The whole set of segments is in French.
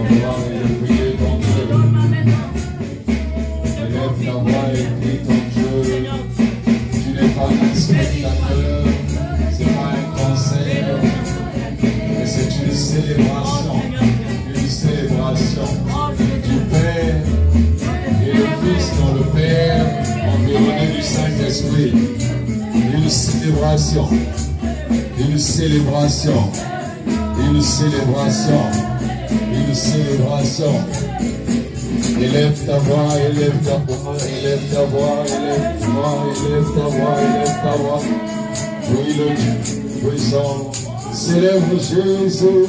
voix et prier ton Dieu. Élève ta voix et prie ton Dieu. Tu n'es pas un spectateur, c'est pas un concert, mais c'est une célébration du Père et le Fils dans le Père, environné du Saint-Esprit. Une célébration, une célébration, une célébration, une célébration. Élève ta voix, élève ta voix, élève ta voix, élève ta voix, élève ta voix, élève ta voix. Oui, le Dieu puissant, célèbre Jésus.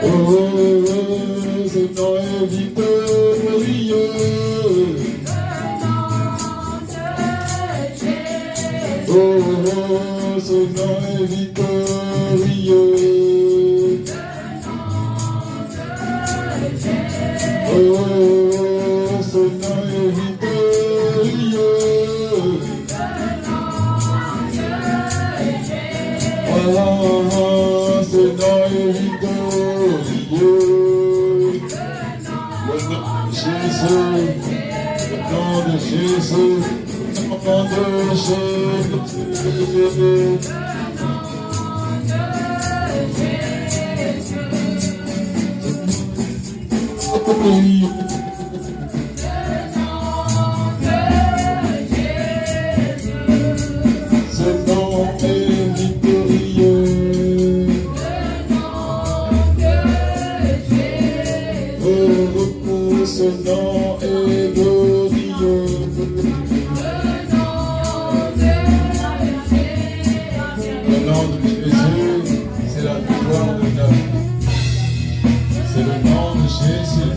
Oh, ce nom est victorieux. Oh, ce nom est victorieux. Oh, ce nom est victorieux. Oh, ce nom est victorieux. Le nom de Jésus, le nom de Jésus, le nom de Jésus. Ce nom est victorieux. Ce nom est glorieux. Le nom de Jésus, c'est la victoire de Dieu. C'est le nom de Jésus.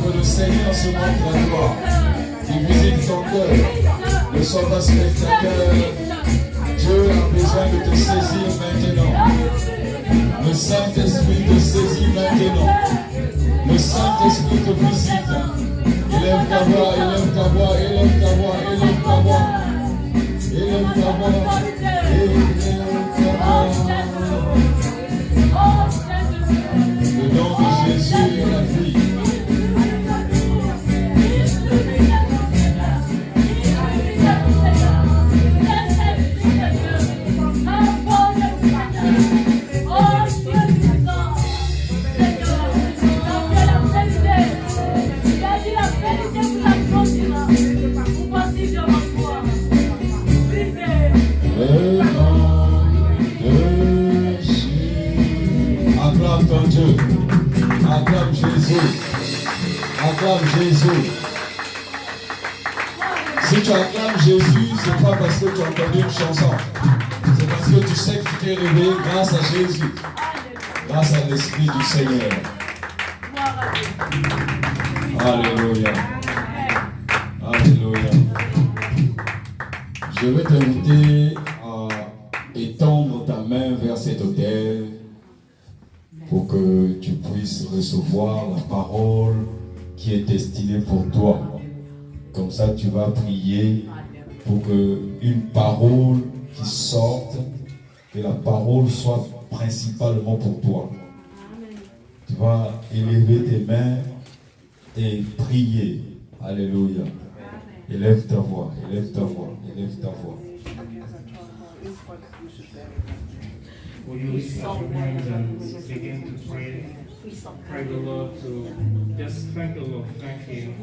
que le Seigneur se montre à toi. Il visite ton cœur. Ne sois pas spectateur. Dieu a besoin de te saisir maintenant. Le Saint-Esprit te saisit maintenant. Le Saint-Esprit te visite. Élève ta voix, élève ta voix, élève ta voix, élève ta voix. Élève ta voix, élève ta voix. Le nom de Jésus est la vie. Acclame ton Dieu. Acclame Jésus. Acclame Jésus. Si tu acclames Jésus, c'est pas parce que tu as entendu une chanson. C'est parce que tu sais que tu t'es réveillé grâce à Jésus. Grâce à l'Esprit du Seigneur. Alléluia. Alléluia. Je vais t'inviter à étendre ta main vers cet autel pour que tu puisses recevoir la parole qui est destinée pour toi. Comme ça, tu vas prier pour qu'une parole qui sorte, que la parole soit principalement pour toi. Tu vas élever tes mains et prier. Alléluia. Élève ta voix, élève ta voix, élève ta voix. Will you lift up your hands and begin to pray? Pray the Lord to just thank the Lord, thank Him,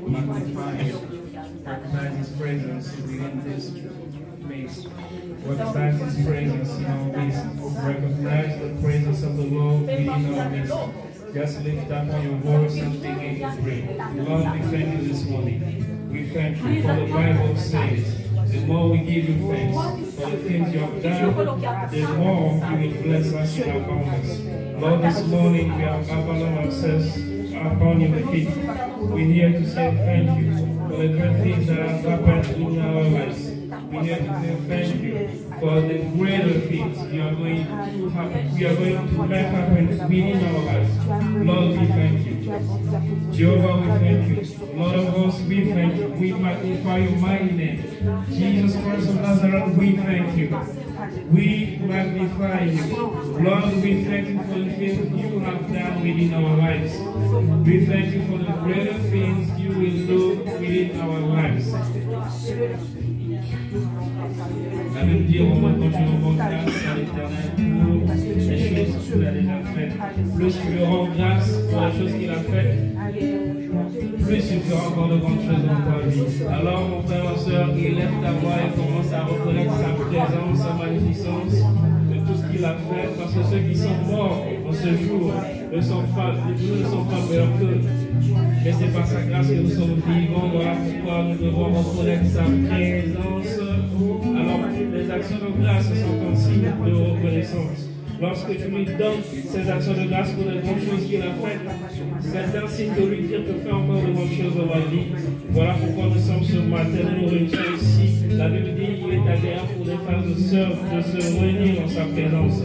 magnify Him, recognize His presence within this place, recognize His presence in our midst, recognize the presence of the Lord within our midst. Just lift up your voice and begin to pray. Lord, we thank you this morning. We thank you for the Bible says, the more we give you thanks for the things you have done, the more you will bless us in abundance. Lord, this morning we have abandoned ourselves upon your feet. We're here to say thank you for the great things that have happened in our lives. We're here to say thank you for the greater things you are going to happen. We are going to make happen within our lives. Lord, we thank you. Jehovah, we thank you. Lord of hosts, we thank you. We magnify your mighty name. Jesus Christ of Nazareth, we thank you. We magnify you. Lord, we thank you for the things you have done within our lives. We thank you for the greater things you will do within our lives. La Bible dit au moment quand tu rends grâce à l'Éternel pour les choses qu'il a déjà faites. Plus tu lui rends grâce pour les choses qu'il a faites, plus tu feras encore de grandes choses dans ta vie. Alors mon frère, ma soeur, élève ta voix et commence à reconnaître sa présence, sa magnificence, de tout ce qu'il a fait, parce que ceux qui sont morts en ce jour ne sont pas meilleurs qu'eux. Mais c'est par sa grâce que nous sommes vivants, voilà pourquoi nous devons reconnaître sa présence. Alors les actions de grâce sont un signe de reconnaissance. Lorsque tu lui donnes ces actions de grâce pour les grandes choses qu'il a faites, c'est un signe de lui dire que fais encore de bonnes choses dans ma vie. Voilà pourquoi nous sommes ce matin, nous réunissons ici. La Bible dit qu'il est agréable pour les frères et sœurs de se réunir dans sa présence.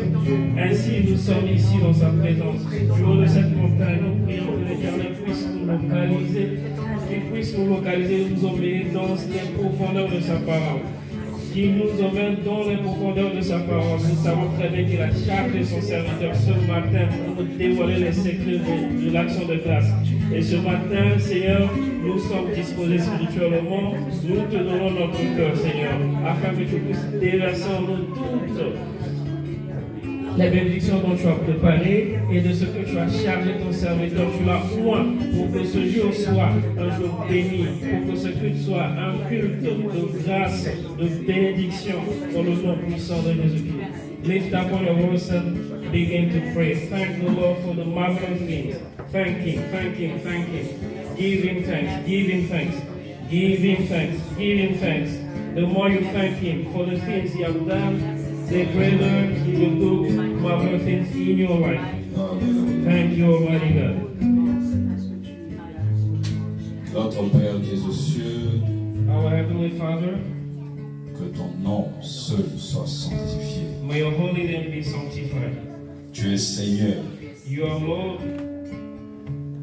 Ainsi, nous sommes ici dans sa présence. Du haut de cette montagne, nous prions que l'Éternel puisse nous localiser, qu'il puisse nous localiser, nous emmener dans les profondeurs de sa parole. Qui nous emmène dans les profondeurs de sa parole. Nous savons très bien qu'il a chargé son serviteur ce matin pour nous dévoiler les secrets de l'action de grâce. Et ce matin, Seigneur, nous sommes disposés spirituellement. Nous te donnons notre cœur, Seigneur, afin que tu puisses déverser en nous toutes les bénédictions dont tu as préparé et de ce que tu as chargé ton serviteur. Tu l'as oint pour que ce jour soit un jour béni, pour que ce culte soit un culte de grâce, de bénédiction dans le nom puissant de Jésus-Christ. Lift up on your voice and begin to pray. Thank the Lord for the marvelous things. Thank Him, thank Him, thank Him. Give Him thanks, give Him thanks, give Him thanks, give Him thanks. The more you thank Him for the things He has done, the greater He will do marvelous things in your life. Thank you, Almighty God. Notre Père qui es aux cieux, Our Heavenly Father, que ton nom seul soit sanctifié. may your holy name be sanctified. Tu es Seigneur. You are Lord.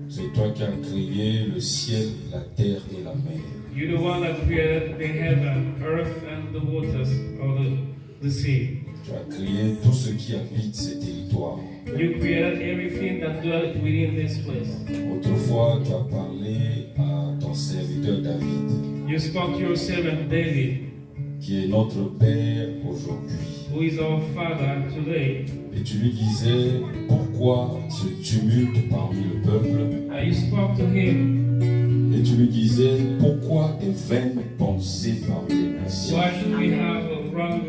C'est toi qui as créé le ciel, la terre et la mer. You're the one that created the heaven, earth, and the waters, or the sea. Tu as créé tout ce qui habite ces territoires. You created everything that dwelt within this place. Autrefois, tu as parlé à ton serviteur David, You spoke to your servant David, qui est notre Père aujourd'hui. who is our Father today. Et tu lui disais, pourquoi ce tumulte parmi le peuple? You spoke to him. Et tu lui disais, pourquoi des vaines pensées parmi les nations? Why should we have a wrong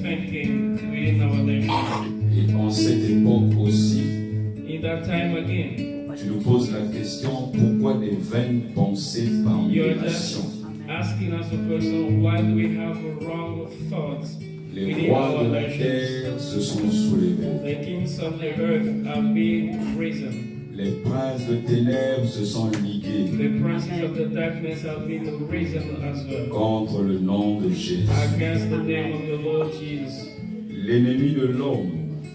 thinking within our nation? Et en cette époque aussi, In that time again, tu nous poses la question, pourquoi des vaines pensées parmi you're les just nations? asking us a question, why do we have wrong thoughts Les within rois our de la nations? terre se sont soulevés. The kings of the earth have been risen. Les princes de ténèbres se sont ligués The princes of the darkness have been risen as well. contre le nom de Jésus. Against the name of the Lord Jesus. L'ennemi de l'homme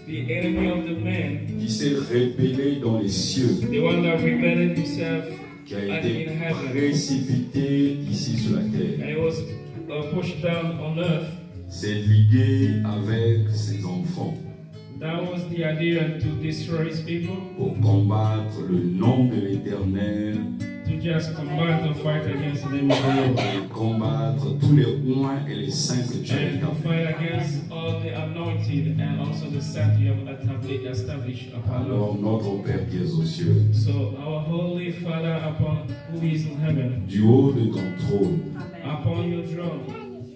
The enemy of the man, qui s'est rébellé dans les cieux, the one that rebelled himself qui a été précipité ici sur la terre, and was pushed down on earth. s'est ligué avec ses enfants That was the idea, to destroy his people, pour combattre le nom de l'Éternel to just combat and fight against the name of the Lord. et combattre tous les rois et les saints que tu as And to établis. fight against all the anointed and also the saint you have established upon Alors earth. notre Père qui es aux cieux, So our Holy Father upon who is in heaven, du haut de ton trône, upon your throne,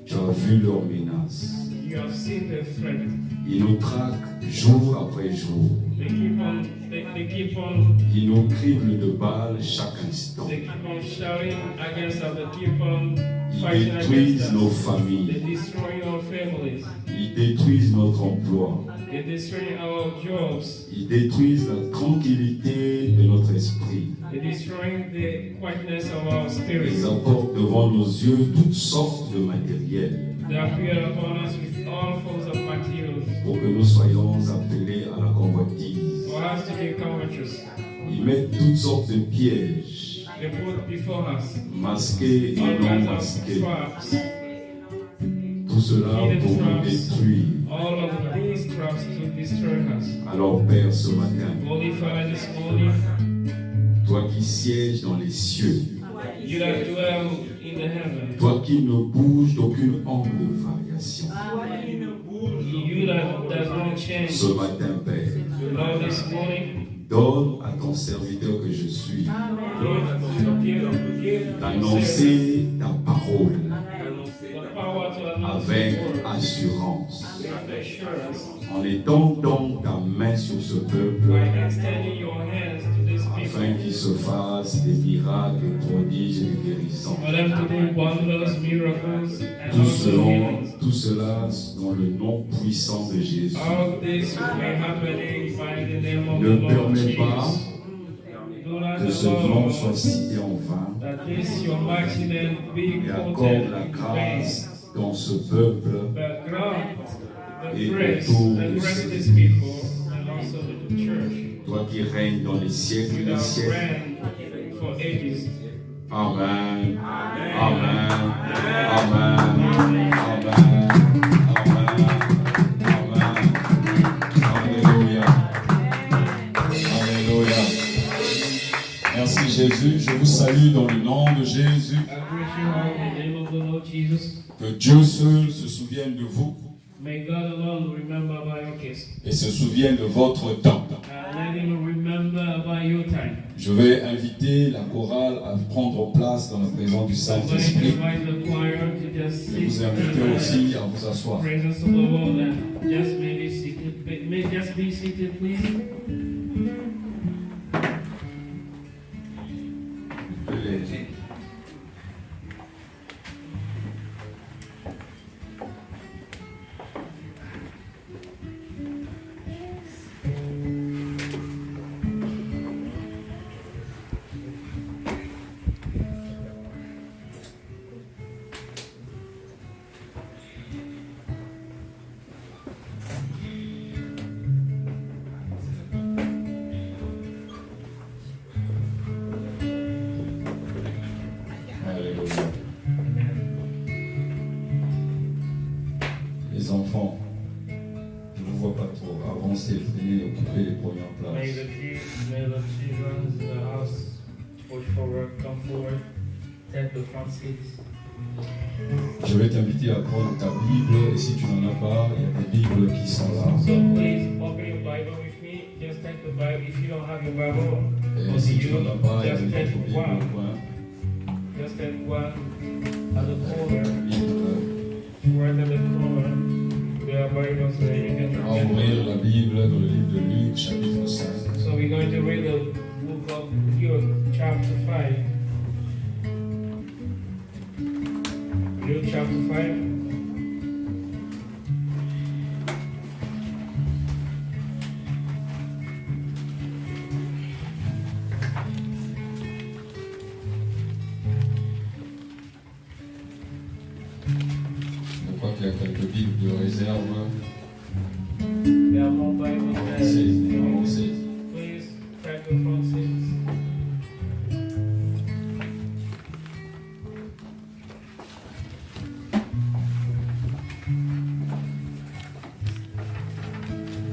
tu as vu leurs menaces. you have seen the threat. Ils nous traquent jour après jour. They keep on Ils nous criblent de balles chaque instant. They keep on shouting against us. They keep on Ils fighting against détruisent nos us. They familles. destroy our families. Ils détruisent notre emploi. They destroy our jobs. Ils détruisent la tranquillité de notre esprit. They destroy the quietness of our spirits. Ils apportent devant nos yeux toutes sortes de matériel They appear upon us with all forms of materials pour que nous soyons appelés à la convoitise. for us to be covetous. Ils mettent toutes sortes de pièges, They put before us masqués et all non kinds of masqués. traps. Tout cela pour nous détruire. All of these traps to destroy us. Alors Père, ce matin, Holy Father, this morning, toi qui sièges dans les cieux, you that dwell in the heaven, toi qui ne bouges d'aucune onde de variation, you that does not change. ce matin, Père, Lord, this morning, donne à ton serviteur que je suis give d'annoncer ta parole the power to announce avec your word assurance, with assurance en étendant ta main sur ce peuple, by extending your hands to this people afin qu'il se fasse des miracles, des prodiges et des guérisons. for them to do wonders, miracles, and also healings. Tout cela dans le nom puissant de Jésus. All this will be happening by the name of Ne the Lord permets pas Jesus. Do not que ce nom allow soit cité en vain that this your mighty name be et accorde quoted la in vain, grâce dans ce peuple but grant Et the grace autour and de bless ce- these people and also the church. toi qui règnes dans les siècles You des have siècles. reigned for ages. Amen. Amen. Amen. Amen. Amen. Amen. Alléluia. Alléluia. Merci Jésus. Je vous salue dans le nom de Jésus. I greet you all in the name of the Lord Jesus. Que Dieu seul se souvienne de vous May God alone remember about your case. et se souvienne de votre temps. Let him remember about your time. Je vais inviter la chorale à prendre place dans la présence du I'm going to Saint-Esprit. invite the choir to just Et vous sit inviter in aussi à vous asseoir. the presence of the Lord and just maybe seated. May just be seated, please. forward, come forward, take the front seats. Je vais t'inviter à prendre ta Bible et si tu n'en as pas, il y a des Bibles qui sont là. So please open your Bible with me. Just take the Bible. If you don't have your Bible, Et or si you, tu n'en as pas, il y a just des take Bibles one. au coin. Just take one at the corner. Bible. Right at the corner. There are Bibles there. You can On va ouvrir la Bible dans le livre de Luc, chapitre 5. So we're going to read the book of Luke, chapter 5. Luke chapter 5. Je crois qu'il y a quelques Bibles de réserve. There are more Bibles there. Avancez. Please take the front seats.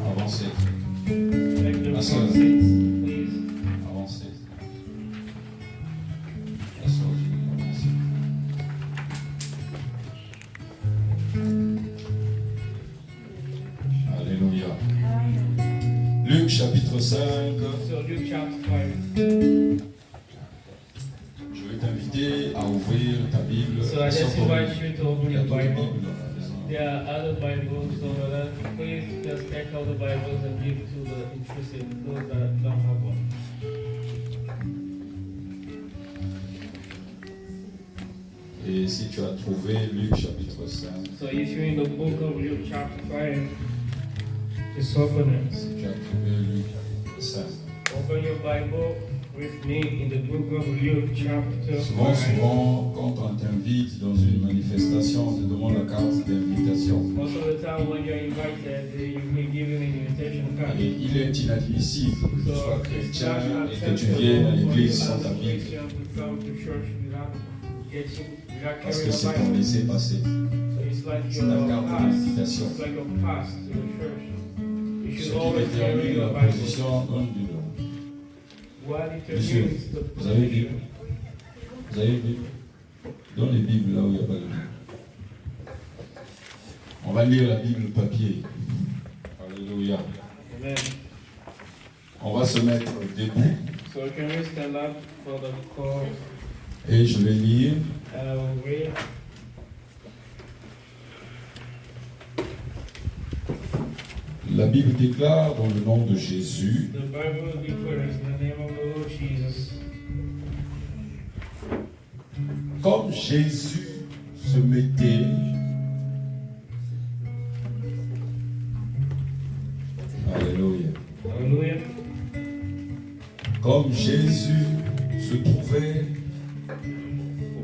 Avancez. Take the Merci. front seats, please. Avancez. Assois-vous. Avancez. Alléluia. Luc chapitre 5. So Luke chapter 5. Je vais t'inviter à ouvrir ta Bible. So I just invite you to open Il y a your d'autres Bible. Bibles à la maison. There are other Bibles over there. Please just take out the Bibles and give to the interested, those that don't have one. Et si tu as trouvé Luc chapitre 5, So if you're in the book of Luke chapter 5, just open it. si tu as trouvé Luc 5, Open your Bible with me in the book of Luke chapter 5. souvent, quand on t'invite dans une manifestation, on te demande la carte d'invitation. Most of the time when you're invited, you will be given an invitation card. Et il est inadmissible que tu sois So it's chrétien not et que tu acceptable viennes à for l'église you sans as ta a Bible. Christian to come to church without Parce carrying que a c'est ton Bible. laissez-passer. So it's like C'est your ta carte pass. d'invitation. It's like a pass to the church. You Ce should qui always carry détermine your la Bible. position d'un du l'autre. What Monsieur, determines the vous avez vu? position? Vous avez vu? Dans les Bibles, là où il n'y a pas de Bible. On va lire la Bible papier. Alléluia. Amen. On va se mettre debout So can we stand up for the call et je vais lire and I will read. La Bible déclare dans le nom de Jésus, The Bible declares in the name of the Lord Jesus. comme Jésus se mettait Alléluia. Hallelujah. Comme Jésus se trouvait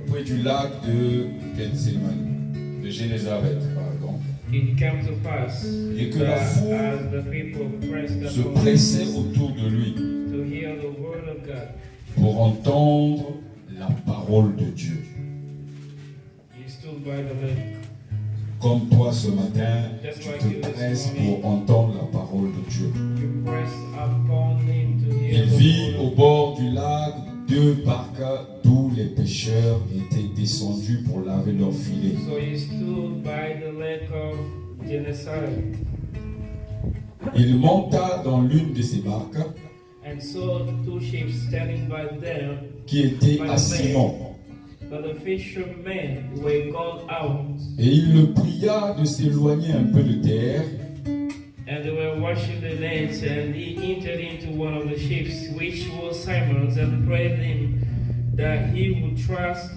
auprès du lac de Gethsémani, de Génézareth, pardon, It came to pass et que la that foule as the people pressed se upon pressait him autour de lui to hear the word of God, pour entendre la parole de Dieu. he stood by the lake. Comme toi ce matin, tu te presses pour entendre la parole de Dieu. You pressed upon him to hear Il the vit word au of God. bord du lac 2 barques d'où les pêcheurs étaient descendus pour laver leurs filets. So he stood by the lake of Gennesaret Il monta dans l'une de ces barques and saw two ships standing by them, qui était à Simon. but the fishermen were gone out, Et il le pria de s'éloigner un peu de terre. and they were washing the nets, and he entered into one of the ships, which was Simon's, and prayed him that he would thrust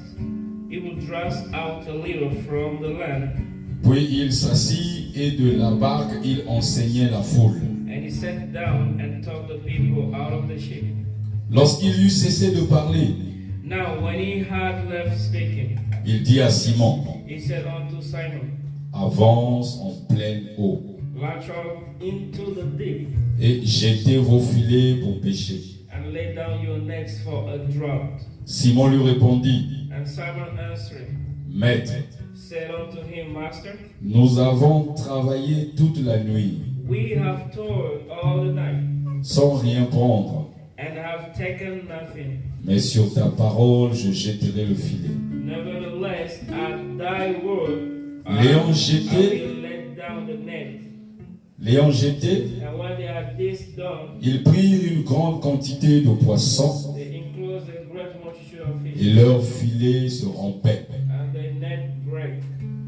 out a little from the land. Puis il s'assit et de la barque il enseignait la foule. And he sat down and taught the people out of the ship. Lorsqu'il eut cessé de parler, Now when he had left speaking, il dit à Simon, he said unto Simon, avance en pleine eau launch out into the deep, et jetez vos filets pour pêcher. and lay down your nets for a draught. Simon lui répondit, And Simon answering, Maître, said unto him, Master, nous avons travaillé toute la nuit we have toiled all the night, sans rien prendre, and have taken nothing. Mais sur ta parole, je jetterai le filet. Nevertheless, at thy word, L'ayant I jeté, will let down the net. l'ayant jeté, And when they had this done, ils prirent une grande quantité de poissons they enclosed a great multitude of et fish, leur filet se rompait. and the net brake.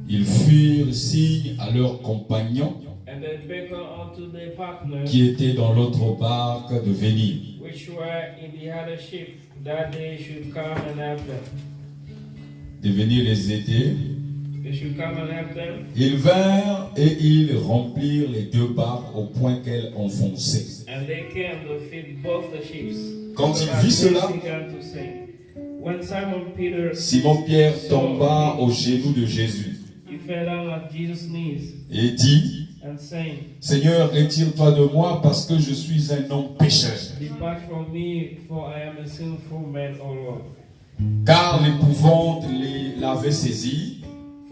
Ils firent signe à leurs compagnons And they beckoned unto their partners, qui étaient dans l'autre barque de venir. which were in the other ship, that they should come and help them. De venir les aider. They should come and help them. Ils vinrent et ils remplirent les deux barques au point qu'elles enfonçaient. And they came to feed both the ships. Quand il And vit they cela, began to sing. When Simon Peter Simon-Pierre tomba aux genoux de Jésus he fell down at Jesus' knees et dit, and saying, Seigneur, retire-toi de moi parce que je suis un homme pécheur. Depart from me, for I am a sinful man, O Lord. Car l'épouvante l'avait saisi,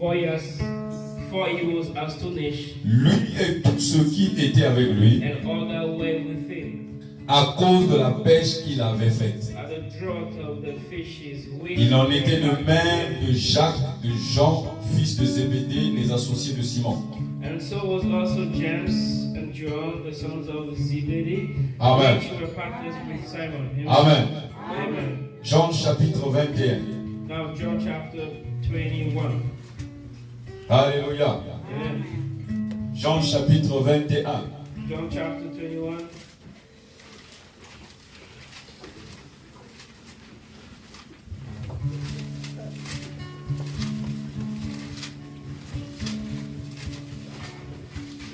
For he was astonished, lui et tous ceux qui étaient avec lui, and all that were with him, à cause de la pêche qu'il avait faite. at the draught of the fishes which Il en était de même de Jacques, de Jean, fils de Zébédée, les associés de Simon. And so was also James and John, the sons of Zebedee, Amen. which were partners with Simon. Amen. Amen. Jean chapitre 21. Now John chapter 21. Alléluia. Amen. Jean chapitre 21. John chapter 21.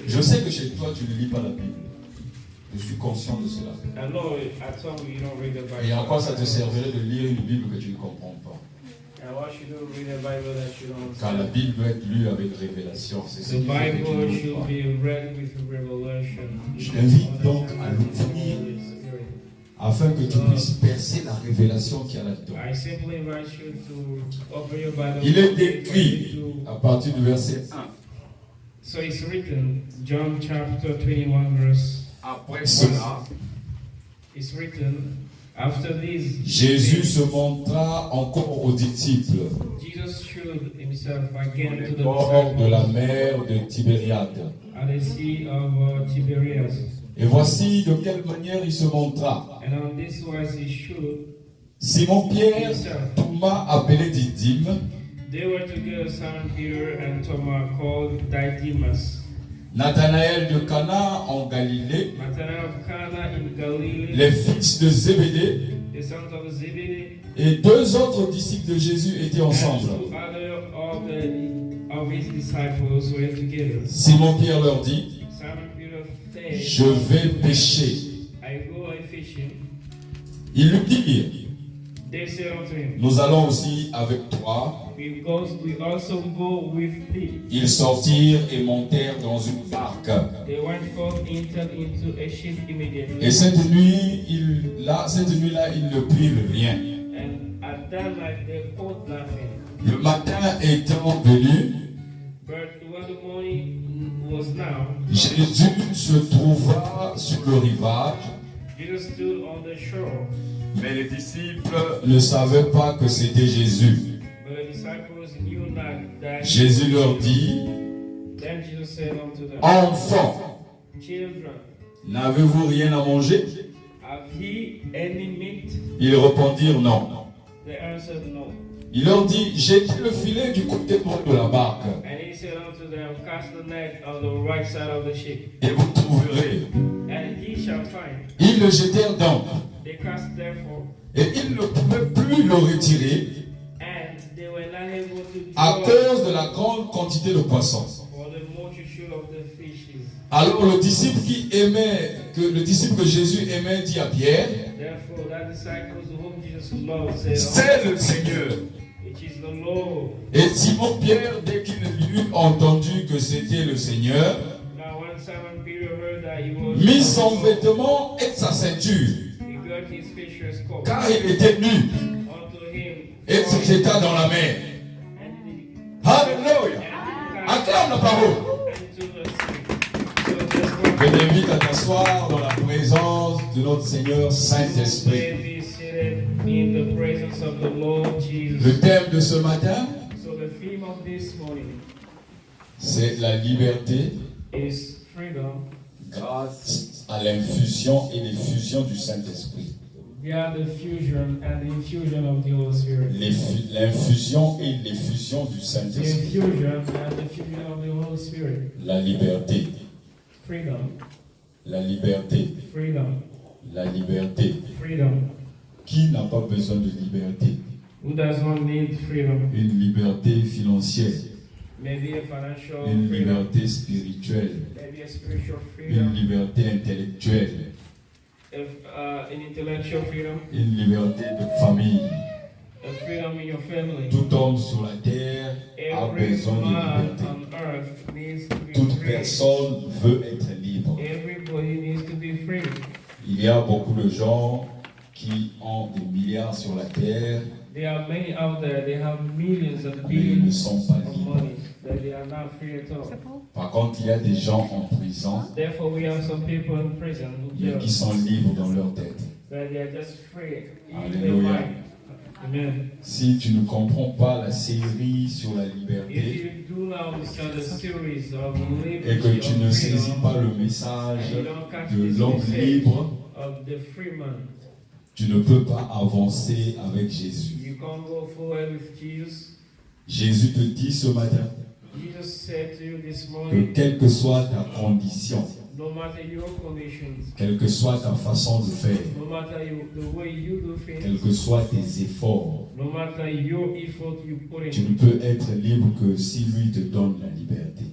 Je sais que chez toi, tu ne lis pas la Bible. Je suis conscient de cela. I know at some you don't read the Bible. Et en quoi ça te servirait de lire une Bible que tu ne comprends pas? And why should you read the Bible that you don't Car la understand? Bible doit être lue avec révélation. C'est ce The qui fait que tu Bible ne lis should pas. be read with revelation. Je t'invite donc à l'ouvrir afin que tu puisses percer la révélation qu'il y a là-dedans. I simply invite you to open your Bible. Il est écrit à partir du verset 1. So it's written, John chapter 21 verse. Après cela, It's written, after this, Jésus se montra encore aux disciples Jesus showed himself again to au the bord de la disciples mer de Tibériade. at the sea of Tiberias. Et voici de quelle manière il se montra. And on this wise he showed Simon-Pierre, himself. Thomas appelé Didyme, They were together Simon Peter and Thomas called Didymus, Nathanaël de Cana en Galilée, Nathanael of Cana in Galilee, les fils de Zébédée the sons of Zebedee, et deux autres disciples de Jésus étaient and ensemble. two other of his disciples were together. Simon-Pierre leur dit, Simon Peter said, je vais pêcher. I go a fishing. Ils lui dirent, They said unto him, nous allons aussi avec toi. we also go with thee. Ils sortirent et montèrent dans une barque. They went forth, entered into a ship immediately. Et cette nuit-là, ils ne prirent rien. And at that night they caught nothing. Le matin étant venu, But when the morning was now, Jésus se trouva sur le rivage, Jesus stood on the shore. mais les disciples ne savaient pas que c'était Jésus. But the disciples knew not that. Jésus leur dit, Then Jesus said unto them, enfants, Children, n'avez-vous rien à manger? have ye any meat? Ils répondirent non. They answered, No. Il leur dit, jetez le filet du côté droit de la barque And he said unto them, Cast the net on the right side of the ship, et vous trouverez. and ye shall find. Ils le jetèrent donc They cast therefore, et ils ne pouvaient plus le retirer and they were not able to à draw cause de la grande quantité de poissons. for the multitude of the fishes. Alors le disciple que Jésus aimait dit à Pierre, Therefore, that disciples whom Jesus loved said, c'est le Seigneur. It is the Lord. Et Simon-Pierre, dès qu'il eut entendu que c'était le Seigneur, Now when Simon Peter heard that he was mit son vêtement et sa ceinture, he got his fisher's coat car il était nu, unto him, et se jeta dans la mer. and Alléluia! Acclame la parole. into the sea. So just one Béni t'invite à t'asseoir dans la présence de notre Seigneur Saint-Esprit. May be seated in the presence of the Lord Jesus. Le thème de ce matin, So the theme of this morning c'est la liberté is freedom grâce à l'infusion et l'effusion du Saint-Esprit. via the fusion and the infusion of the Holy Spirit. L'infusion et l'effusion du The Saint-Esprit. infusion and the fusion of the Holy Spirit. La liberté, Freedom, la liberté, freedom, la liberté. freedom. Qui n'a pas besoin de liberté? Who does not need freedom? Une liberté financière, Maybe a financial une freedom, liberté spirituelle, maybe a spiritual une freedom, liberté intellectuelle, an intellectual freedom, une liberté de famille. a freedom in your family. Tout homme sur la terre a Every besoin de man liberté. on earth needs to be Toute free. personne veut être libre. Everybody needs to be free. Il y a beaucoup de gens qui ont des milliards sur la terre, There are many out there, they have millions and mais ils ne billions sont pas of libres. money, but they are not free at all. Par contre, il y a des gens en prison, Therefore, we have some people in prison who mais qui just, sont libres dans leur tête. but they are just free in their Alléluia. mind. Amen. Si tu ne comprends pas la série sur la If liberté you do not understand the series of liberty, et que tu ne of saisis freedom, pas le message and you don't catch de this l'homme message libre, of the free man, tu ne peux pas avancer avec Jésus. you can't go forward with Jesus. Jésus te dit ce matin Jesus said to you this que morning, quelle que soit ta condition, no matter your conditions, quelle que soit ta façon de faire, no matter the way you do quels things, que soient tes efforts, no matter your effort you put tu in, ne peux être libre que si lui te donne la liberté.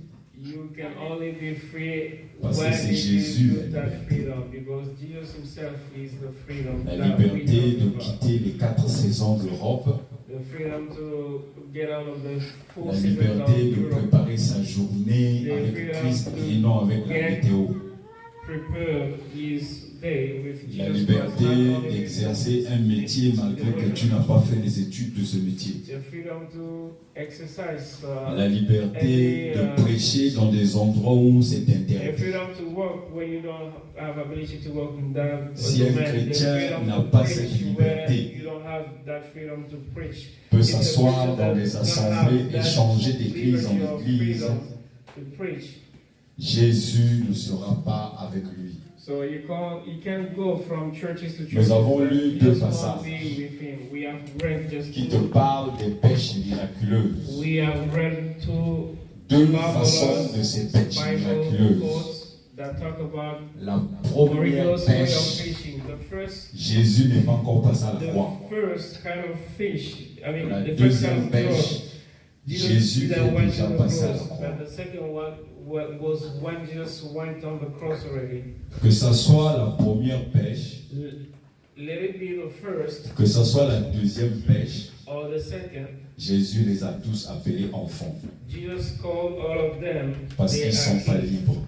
you can only be free Parce que when c'est he gives Jésus, you la that liberté. freedom, because Jesus himself is the freedom La that we liberté de know about. quitter les 4 saisons d'Europe, The freedom to get out of the four la seasons of liberté de Europe, préparer sa journée avec Christ et non avec la météo. prepare his day with La Jesus Christ, liberté not only with d'exercer un métier malgré que tu n'as pas fait les études de ce métier. the freedom to exercise, La liberté de prêcher dans des endroits où c'est the interdit. freedom to work when you don't have ability to work in that Si un domain, the chrétien freedom n'a to pas preach cette where liberté, you don't have that freedom to preach. peut If the s'asseoir Christian dans does les not assemblées have et that changer d'église en liberty or église. freedom to preach. Jésus ne sera pas avec lui. So you can't go from churches to churches. Nous avons but lu you deux just won't passages be with him. We have read just qui te two. parlent des pêches miraculeuses. We have read two Deux marvelous façons de ces pêches Bible miraculeuses. quotes that talk about La première miraculous way of pêche, fishing. The first Jésus n'est pas encore passé à la croix. kind of fish. I mean, La the first kind deuxième of pêche, cross. Jésus Jesus est went déjà to the passé à la cross, croix. but the second one was when Jesus went on the cross already. Que ça soit la première pêche, Let it be the first que ça soit la deuxième pêche, or the second. Jésus les a tous appelés enfants Jesus called all of them parce qu'ils ne sont pas actually- libres.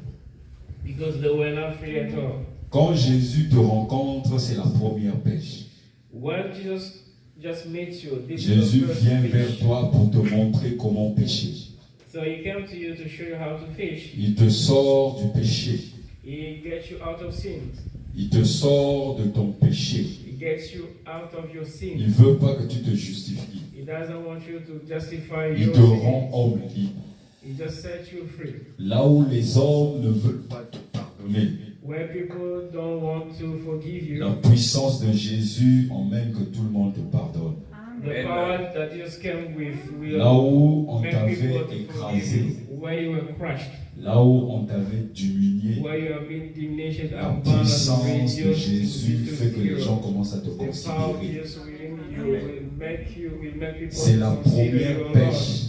because they were not free at all. Quand Jésus te rencontre, c'est la première pêche. When Jesus just meets you, this is Jésus the first vient fish. vers toi pour te montrer comment pêcher. So he came to you to show you how to fish. Il te sort du péché. He gets you out of sin. Il te sort de ton péché. He gets you out of your Il sin. ne veut pas que tu te justifies. He doesn't want you to justify Il your te rend sin. homme libre. He just sets you free. Là où les hommes ne veulent pas te pardonner, Where people don't want to forgive la you, puissance de Jésus emmène que tout le monde te pardonne. the power that Jesus came with Là will où on make people t'avait to forgive écrasé, you. Where you were crushed, là où on t'avait diminué, where you have been diminished la and bound and puissance de reduced Jésus to fait que les gens zero. commencent à te The power of considérer. Jesus within you will make people C'est la consider première you Lord. pêche.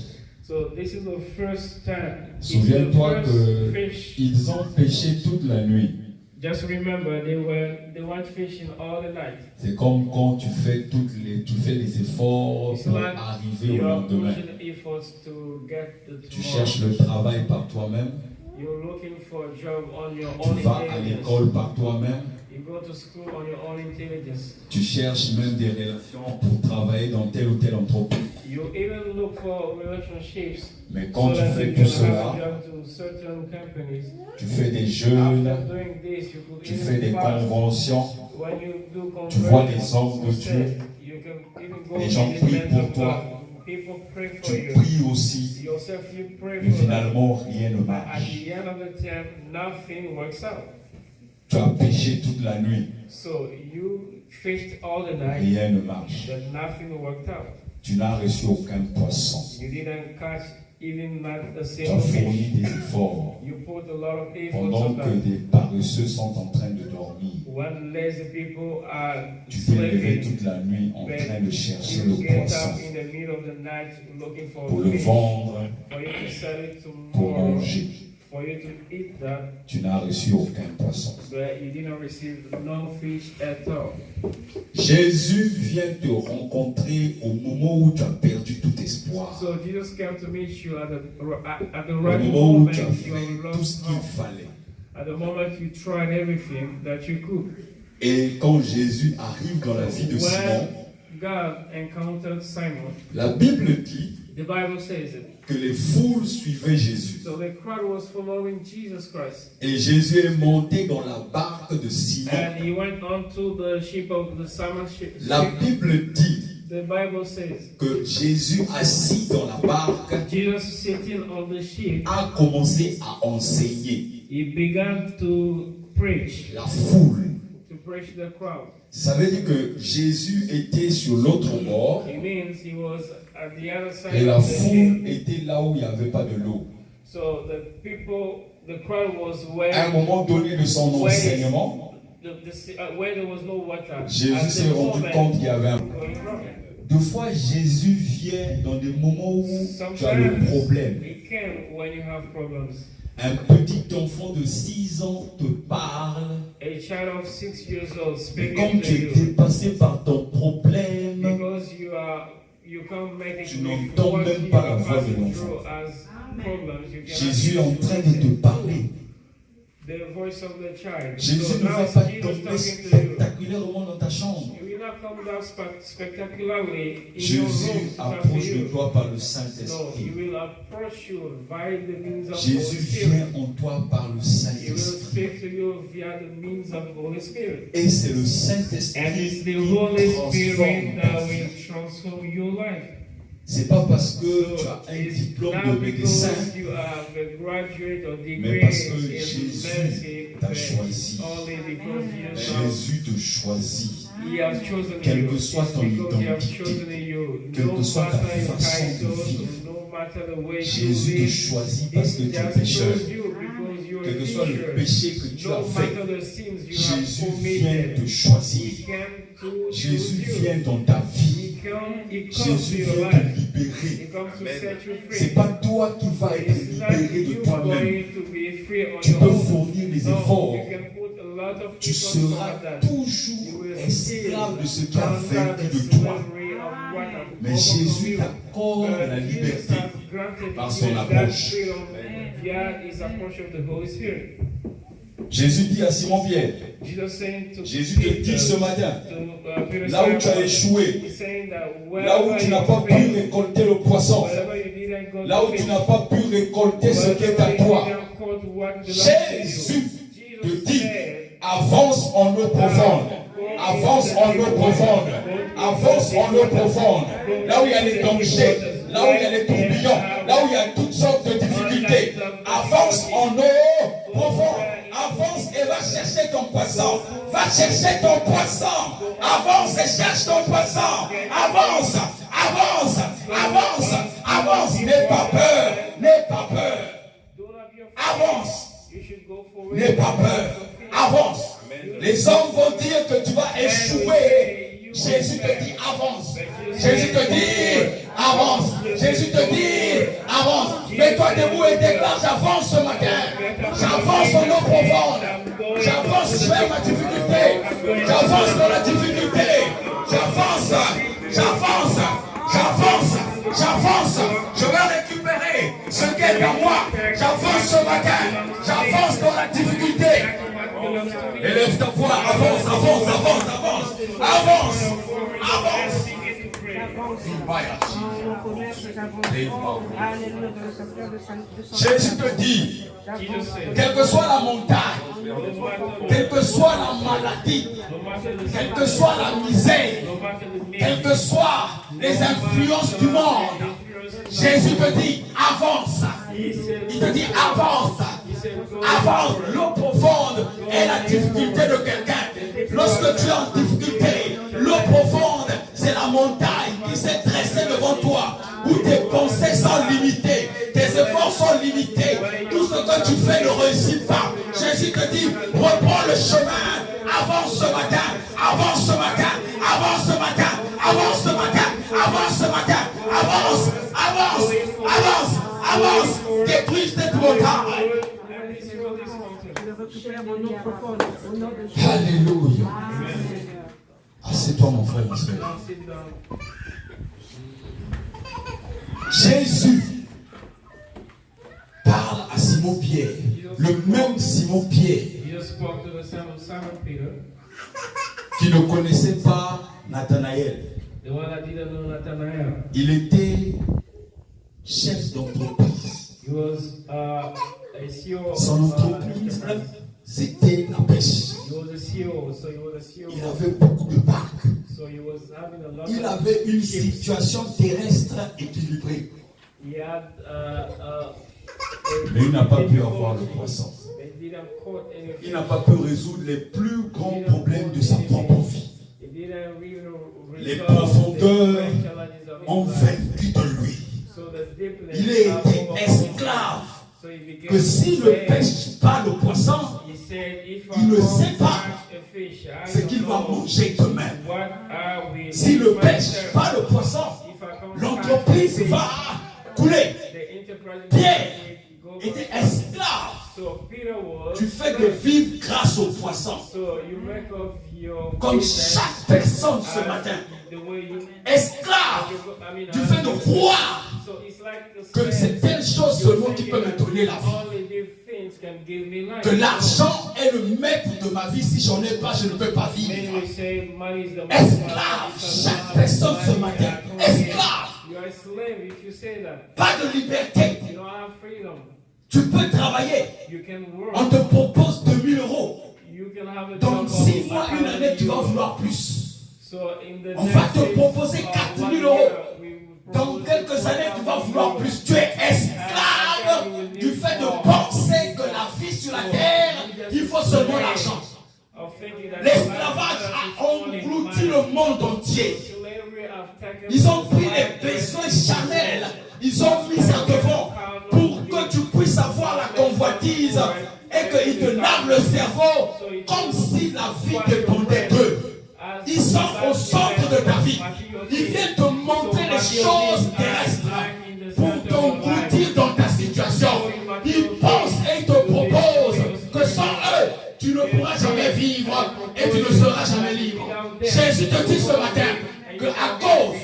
So this is the first time. It's the Souviens-toi first que fish. ils ont pêché toute la nuit. Just remember, they went fishing all the night. C'est comme quand tu fais les efforts It's pour like arriver au you are lendemain. pushing efforts to get the Tu tomorrow. cherches le travail par toi-même, You're looking for a job on your tu own vas à intelligence. l'école par toi-même, You go to school on your own intelligence. tu cherches même des relations pour travailler dans telle ou telle entreprise. You You even look for relationships. Mais quand so tu that fais you tout can cela, have a job to certain companies. tu fais des jeûnes, After doing this, you could tu even fais des fast. conventions, When you do tu vois conversion, des hommes de Dieu, you can even go les gens visit prient men pour of toi, God. People pray for tu you. pries aussi, Yourself, you pray mais for them. finalement rien ne But at marche. the end of the time, nothing works out. Tu as péché toute la nuit, So you fished all the night, rien ne marche. but nothing worked out. Tu n'as reçu aucun poisson. You didn't catch even not a Tu single as fourni fish. des efforts You put a lot of efforts pendant on que that. des paresseux sont en train de dormir. When lazy people are Tu t'es levé sleeping, toute la nuit en train de chercher you le get poisson up in the middle of the night looking for pour le fish, vendre, for you to sell it pour tomorrow, manger. for you to eat that, Tu n'as reçu aucun poisson. but you didn't receive no fish at all. Jésus vient te rencontrer au moment où tu as perdu tout espoir. So Jesus came to meet you at the Au right moment où moment. tu as You fait tout ce lost qu'il hope. fallait. At the moment you tried everything that you could. Et quand Jésus arrive dans la vie de Simon, When God encountered Simon, la Bible dit the Bible says it. que les foules suivaient Jésus. So the crowd was following Jesus Christ. Et Jésus est monté dans la barque de Simon. And he went on to the ship of the Simon ship. La Bible dit The Bible says que Jésus, assis dans la barque, Jesus sitting on the ship, a commencé à enseigner he began to preach la foule. the crowd. Ça veut dire que Jésus était sur l'autre bord It means he was at the other et side la of the foule ship. était là où il n'y avait pas de l'eau. So the crowd was À un where moment donné de son enseignement, where there was no water. Jésus At s'est the rendu moment, compte qu'il y avait un... going wrong. Deux fois, Jésus vient dans des moments où tu as le Sometimes problème. it can when you have problems. Un petit enfant de 6 ans te parle, A child of 6 years old mais speaking comme to tu es you dépassé par ton problème, because you can't make it tu with n'entends what même you pas la are voix de passing l'enfant. through as problems. You cannot Jésus est en train de te listen parler. the voice of the child. Jésus So ne now va pas Jesus tomber talking to you. spectaculairement dans ta chambre. He will not come down spectacularly in your Jésus room to talk to approche de you. toi par le No, he Saint-Esprit. will approach you via the means of Jésus Holy Spirit. vient en toi par le He will Saint-Esprit. speak to you via the means of Holy Spirit. Et c'est le And Saint-Esprit it's qui the Holy transforme Spirit ta that vie. will transform your life. C'est pas parce que tu as un It's diplôme not de médecin, because you are a graduate or mais degree parce que in Jésus medicine, t'a but choisi. only because Jésus te choisit. He has chosen Quelle you. que soit ton Because He has identité, chosen you. quelle No que soit ta matter your façon de title, vivre, no matter the way Jésus you te live, choisit parce que He tu es just pécheur. chose you because you are Quel a que soit le fisher. péché que tu as No fait, matter the sins you Jésus have vient committed, te choisir. He came to Jésus choose you. vient dans ta vie. He comes Jésus to your vient life. te libérer. He comes to set you free. C'est pas toi qui vas être It's not libéré de you toi-même. going to be free on Tu your peux own. fournir les No, efforts. you can put a lot of Tu efforts on seras that. toujours esclave de ce qui a Under vaincu the de toi. slavery of what has Mais overcome Jésus you. t'accorde la Jesus liberté has granted par you son that approche. freedom via his approach of the Holy Spirit. Jésus dit à Simon-Pierre, Jesus saying to Jésus te Peter, dit ce matin, Peter, là où tu as Simon, échoué, he's saying that là où wherever tu n'as you pas pu fail, récolter le poisson, wherever you didn't go là to où tu fish, n'as pas pu récolter ce qui est à wherever you toi, didn't caught what belongs to you, Jésus te Jesus dit, said, avance en eau profonde, avance en eau profonde, avance en eau profonde, là où il y a les dangers, là où il y a les tourbillons, là où il y a toutes sortes de difficultés, avance en eau profonde, avance et va chercher ton poisson, va chercher ton poisson, avance et cherche ton poisson, avance, avance, avance, avance, n'aie pas peur, n'aie pas peur, don't have your faith. avance. You should go for it. N'aie pas peur, avance. Les hommes vont dire que tu vas échouer. Jésus te dit avance. Jésus te dit avance. Jésus te dit avance. Mets-toi debout et déclare j'avance ce matin. J'avance en eau profonde. J'avance vers ma difficulté. J'avance dans la difficulté. J'avance. J'avance. J'avance. J'avance. Je vais récupérer ce qui est à moi. J'avance ce matin. J'avance dans la difficulté. Élève ta voix. Avance, avance, avance, avance. Avance. Avance. Jésus te dit, quelle que soit la montagne, quelle que soit la maladie, quelle que soit la misère, quelles que soient les influences du monde, Jésus te dit, avance. Il te dit, avance. Avance. L'eau profonde est la difficulté de quelqu'un. Lorsque tu es en difficulté, l'eau profonde, c'est la montagne qui s'est dressée devant toi, où tes pensées sont limitées, tes efforts sont limités, tout ce que tu fais ne réussit pas. Jésus te dit, reprends le chemin, avance ce matin, avance ce matin, avance ce matin, avance ce matin, avance ce matin, avance, avance, avance, avance, détruis cette montagne. Alléluia. Assieds-toi mon frère, mon frère. Jésus parle à Simon-Pierre, le même Simon-Pierre qui ne connaissait pas Nathanaël. Il était chef d'entreprise. Son entreprise, c'était la pêche. Il avait beaucoup de barques. Il avait une situation terrestre équilibrée. Mais il n'a pas pu avoir le poisson. Il n'a pas pu résoudre les plus grands problèmes de sa propre vie. Les profondeurs ont vaincu de lui. Il a été esclave. Que s'il ne pêche pas le poisson, il ne sait pas ce qu'il va manger demain. S'il ne pêche pas le poisson, l'entreprise va couler. Pierre était esclave du fait de vivre grâce au poisson. Comme chaque personne ce matin, esclave du fait de croire que c'est telle chose seulement qui peut me donner la vie. Que l'argent est le maître de ma vie. Si j'en ai pas, je ne peux pas vivre. Esclave, chaque personne ce matin, esclave. Pas de liberté. Tu peux travailler. On te propose 2000 €. Dans 6 mois, une année, tu vas vouloir plus. On va te proposer 4000 €. Dans quelques années, tu vas vouloir plus. Tu es esclave du fait de penser que la vie sur la terre, il faut seulement l'argent. L'esclavage a englouti le monde entier. Ils ont pris les besoins charnels, ils ont mis ça devant pour que tu puisses avoir la convoitise et qu'ils te lavent le cerveau comme si la vie dépendait d'eux. Ils sont au centre de ta vie. Ils viennent te montrer les choses terrestres pour t'engloutir dans ta situation. Ils pensent et ils te proposent que sans eux, tu ne pourras jamais vivre et tu ne seras jamais libre. Jésus te dit ce matin que à cause,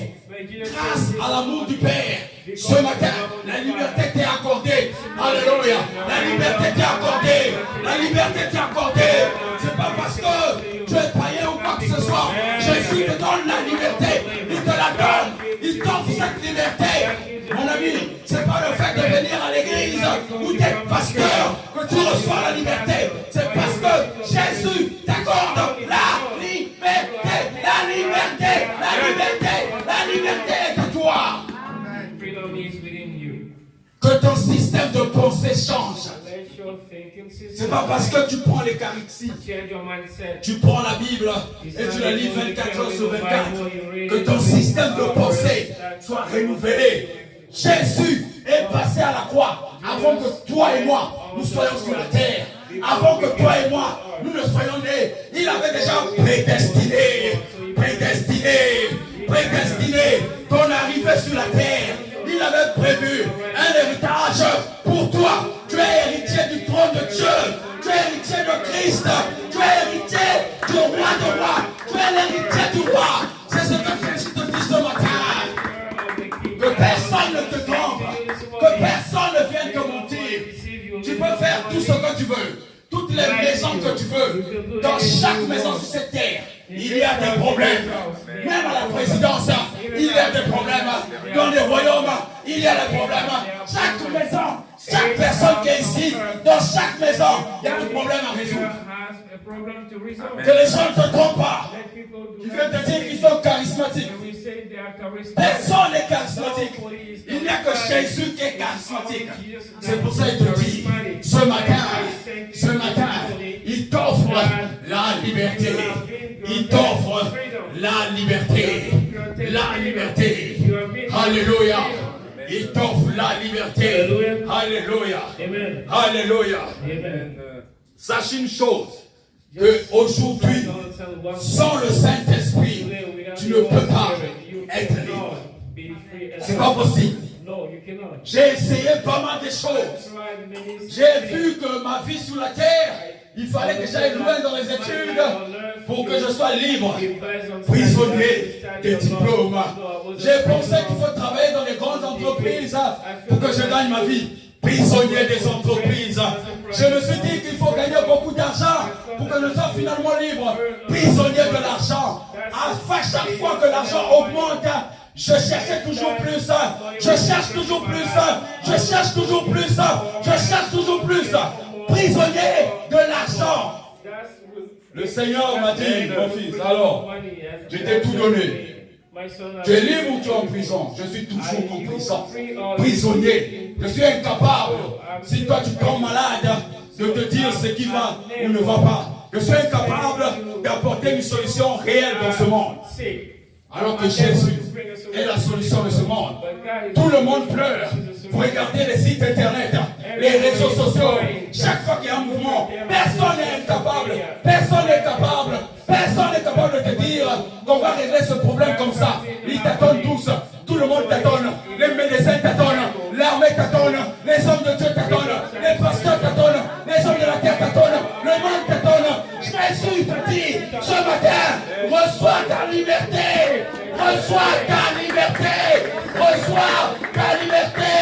grâce à l'amour du Père, ce matin, la liberté t'est accordée. Alléluia. La liberté t'est accordée. La liberté t'est accordée. C'est pas parce que tu es païen ou quoi que ce soit. Jésus te donne la liberté. Il te la donne. Il t'offre cette liberté. Mon ami, c'est pas le fait de venir à l'église ou d'être pasteur que tu reçois la liberté. C'est parce que Jésus t'accorde la liberté. La liberté. La liberté. La liberté est à toi. Que ton système de pensée change. C'est pas parce que tu prends l'Eucharistie, tu prends la Bible et tu la lis 24 heures sur 24, que ton système de pensée soit renouvelé. Jésus est passé à la croix avant que toi et moi nous soyons sur la terre. Avant que toi et moi nous ne soyons nés, il avait déjà prédestiné ton arrivée sur la terre. Il avait prévu un héritage pour toi. Tu es héritier du trône de Dieu. Tu es héritier de Christ. Tu es héritier du roi de rois. Tu es l'héritier du roi. C'est ce que Jésus te dit ce matin. Que personne ne te trompe. Que personne ne vienne te mentir. Tu peux faire tout ce que tu veux. Toutes les maisons que tu veux. Dans chaque maison sur cette terre, il y a des problèmes. Même à la présidence, il y a des des problèmes. Dans les royaumes, il y a des problèmes. Chaque maison, chaque personne qui est ici, dans chaque maison, il y a un problème à résoudre. Que les gens ne te trompent pas. Ils veulent te dire qu'ils sont charismatiques. Personne n'est charismatique. Il n'y a que Jésus qui est charismatique. C'est pour ça qu'il te dit, ce matin, il t'offre la liberté. Il t'offre la liberté. La liberté. Alléluia. Il t'offre la liberté. Alléluia. Alléluia. Sache une chose, que aujourd'hui, sans le Saint-Esprit, tu ne peux pas être libre. C'est pas possible. J'ai essayé pas mal de choses. J'ai vu que ma vie sur la terre, il fallait que j'aille loin dans les études pour que je sois libre, prisonnier des diplômes. J'ai pensé qu'il faut travailler dans les grandes entreprises pour que je gagne ma vie. Prisonnier des entreprises. Je me suis dit qu'il faut gagner beaucoup d'argent pour que je sois finalement libre. Prisonnier de l'argent. À chaque fois que l'argent augmente, je cherchais toujours plus. Je cherche toujours plus. Je cherche toujours plus. Je cherche toujours plus. Prisonnier de l'argent. Le Seigneur m'a dit, mon fils, alors, je t'ai tout donné. Tu es libre ou tu es en prison? Je suis toujours en prison. Prisonnier. Je suis incapable. Si toi tu tombes malade, de te dire ce qui va ou ne va pas. Je suis incapable d'apporter une solution réelle dans ce monde. Alors que Jésus est la solution de ce monde. Tout le monde pleure. Vous regardez les sites internet, les réseaux sociaux. Chaque fois qu'il y a un mouvement, personne n'est incapable. Personne n'est capable. Personne n'est capable de te dire qu'on va régler ce problème comme ça. Ils t'attendent tous. Tout le monde t'attend. Les médecins t'attendent. L'armée t'attend. Les hommes de Dieu t'attendent. Les pasteurs t'attendent. Les hommes de la terre t'attendent. Le monde t'attend. Jésus te dit ce matin, reçois ta liberté. Reçois ta liberté. Reçois ta liberté.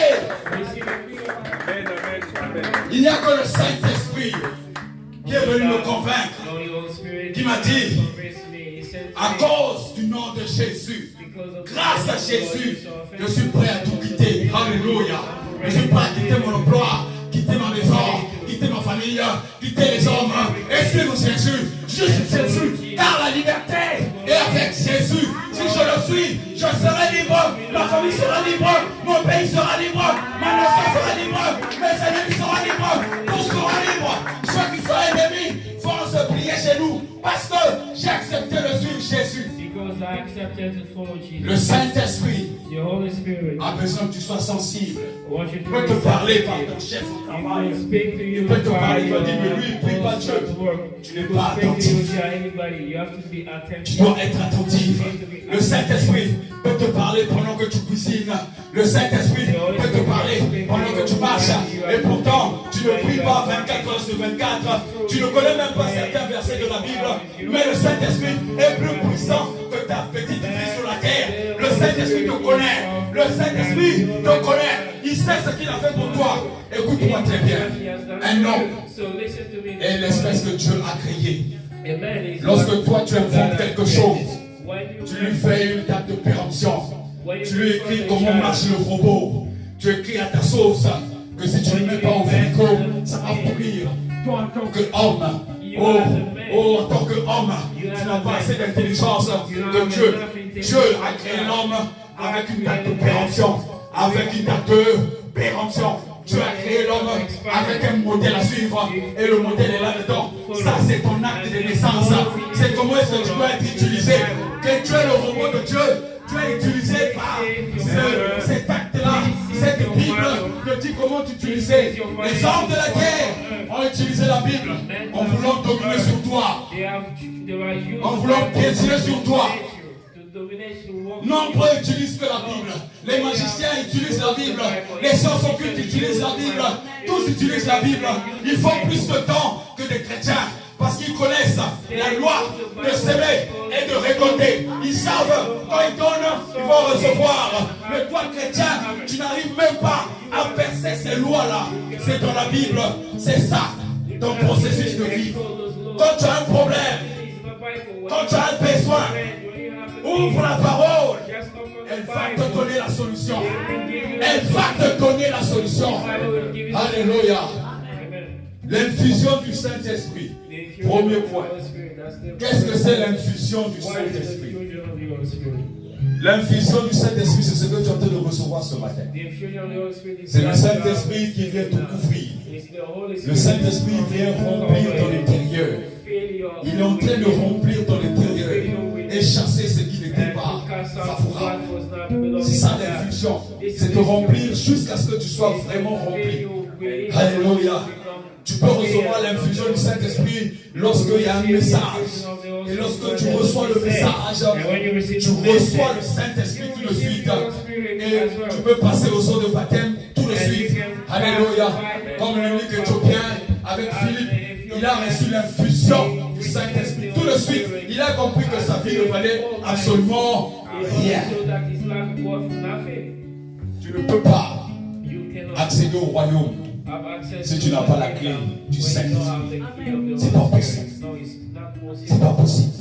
Il n'y a que le Saint-Esprit qui est venu me convaincre, qui m'a dit, à cause du nom de Jésus, grâce à Jésus, je suis prêt à tout quitter. Alléluia. Je suis prêt à quitter mon emploi, quitter ma maison, quitter ma famille, quitter les hommes et suivre Jésus. Juste Jésus, car la liberté est avec Jésus. Si je le suis, je serai libre, ma famille sera libre, mon pays sera libre, ma nation sera libre, mes ennemis seront libres, tous seront libres. Ceux qui sont ennemis vont se plier chez nous parce que j'ai accepté de suivre Jésus. Le Saint-Esprit a besoin que tu sois sensible. Il peut te parler par ton chef au travail. Il peut te parler, il va dire, mais lui, il ne prie pas Dieu. Tu n'es pas attentif. Tu dois être attentif. Le Saint-Esprit peut te parler pendant que tu cuisines. Le Saint-Esprit peut te parler pendant que tu marches. Et pourtant, tu ne pries pas 24 heures sur 24. Tu ne connais même pas certains versets de la Bible. Mais le Saint-Esprit est plus puissant que ta petite vie sur la terre. Le Saint-Esprit te connaît. Le Saint-Esprit te connaît. Il sait ce qu'il a fait pour toi. Écoute-moi très bien. Un homme est l'espèce que Dieu a créée. Lorsque toi tu inventes quelque chose, tu lui fais une date de péremption. Tu lui écris comment marche le robot. Tu écris à ta sauce que si tu ne le mets pas au frigo, ça va pourrir. Toi en tant qu'homme, en tant qu'homme, tu n'as pas assez d'intelligence que Dieu. Dieu a créé l'homme avec une date de péremption. Avec une date de péremption. Dieu a créé l'homme avec un modèle à suivre. Et le modèle est là-dedans. Ça, c'est ton acte de naissance. C'est comment est-ce que tu dois être utilisé. Que tu es le robot de Dieu. Tu es utilisé par cet acte-là. Cette Bible te dit comment t'utiliser. Les hommes de la terre ont utilisé la Bible en voulant dominer sur toi. En voulant piétiner sur toi. Nombreux utilisent que la Bible. Les magiciens utilisent la Bible. Les sciences occultes utilisent la Bible. Tous utilisent la Bible. Ils font plus de temps que des chrétiens. Parce qu'ils connaissent la loi de s'aimer et de récolter. Ils savent quand ils donnent, ils vont recevoir. Mais toi, chrétien, tu n'arrives même pas à percer ces lois-là. C'est dans la Bible. C'est ça, ton processus de vie. Quand tu as un problème, quand tu as un besoin, ouvre la parole. Elle va te donner la solution. Elle va te donner la solution. Alléluia. L'infusion du Saint-Esprit. Premier point. Qu'est-ce que c'est l'infusion du Saint-Esprit? L'infusion du Saint-Esprit, c'est ce que tu es en train de recevoir ce matin. C'est le Saint-Esprit qui vient te couvrir. Le Saint-Esprit vient remplir ton intérieur. Il est en train de remplir ton intérieur et chasser ce qui n'était pas favorable. C'est ça l'infusion. C'est te remplir jusqu'à ce que tu sois vraiment rempli. Alléluia. Tu peux recevoir l'infusion du Saint-Esprit lorsqu'il y a un message. Et lorsque tu reçois le message, tu reçois le Saint-Esprit tout de suite. Et tu peux passer au son de baptême tout de suite. Alléluia. Comme l'unique Éthiopien avec Philippe, il a reçu l'infusion du Saint-Esprit. Tout de suite, il a compris que sa vie ne valait absolument rien. Tu ne peux pas accéder au royaume si tu n'as pas la clé du Saint-Esprit. C'est pas possible. C'est pas possible.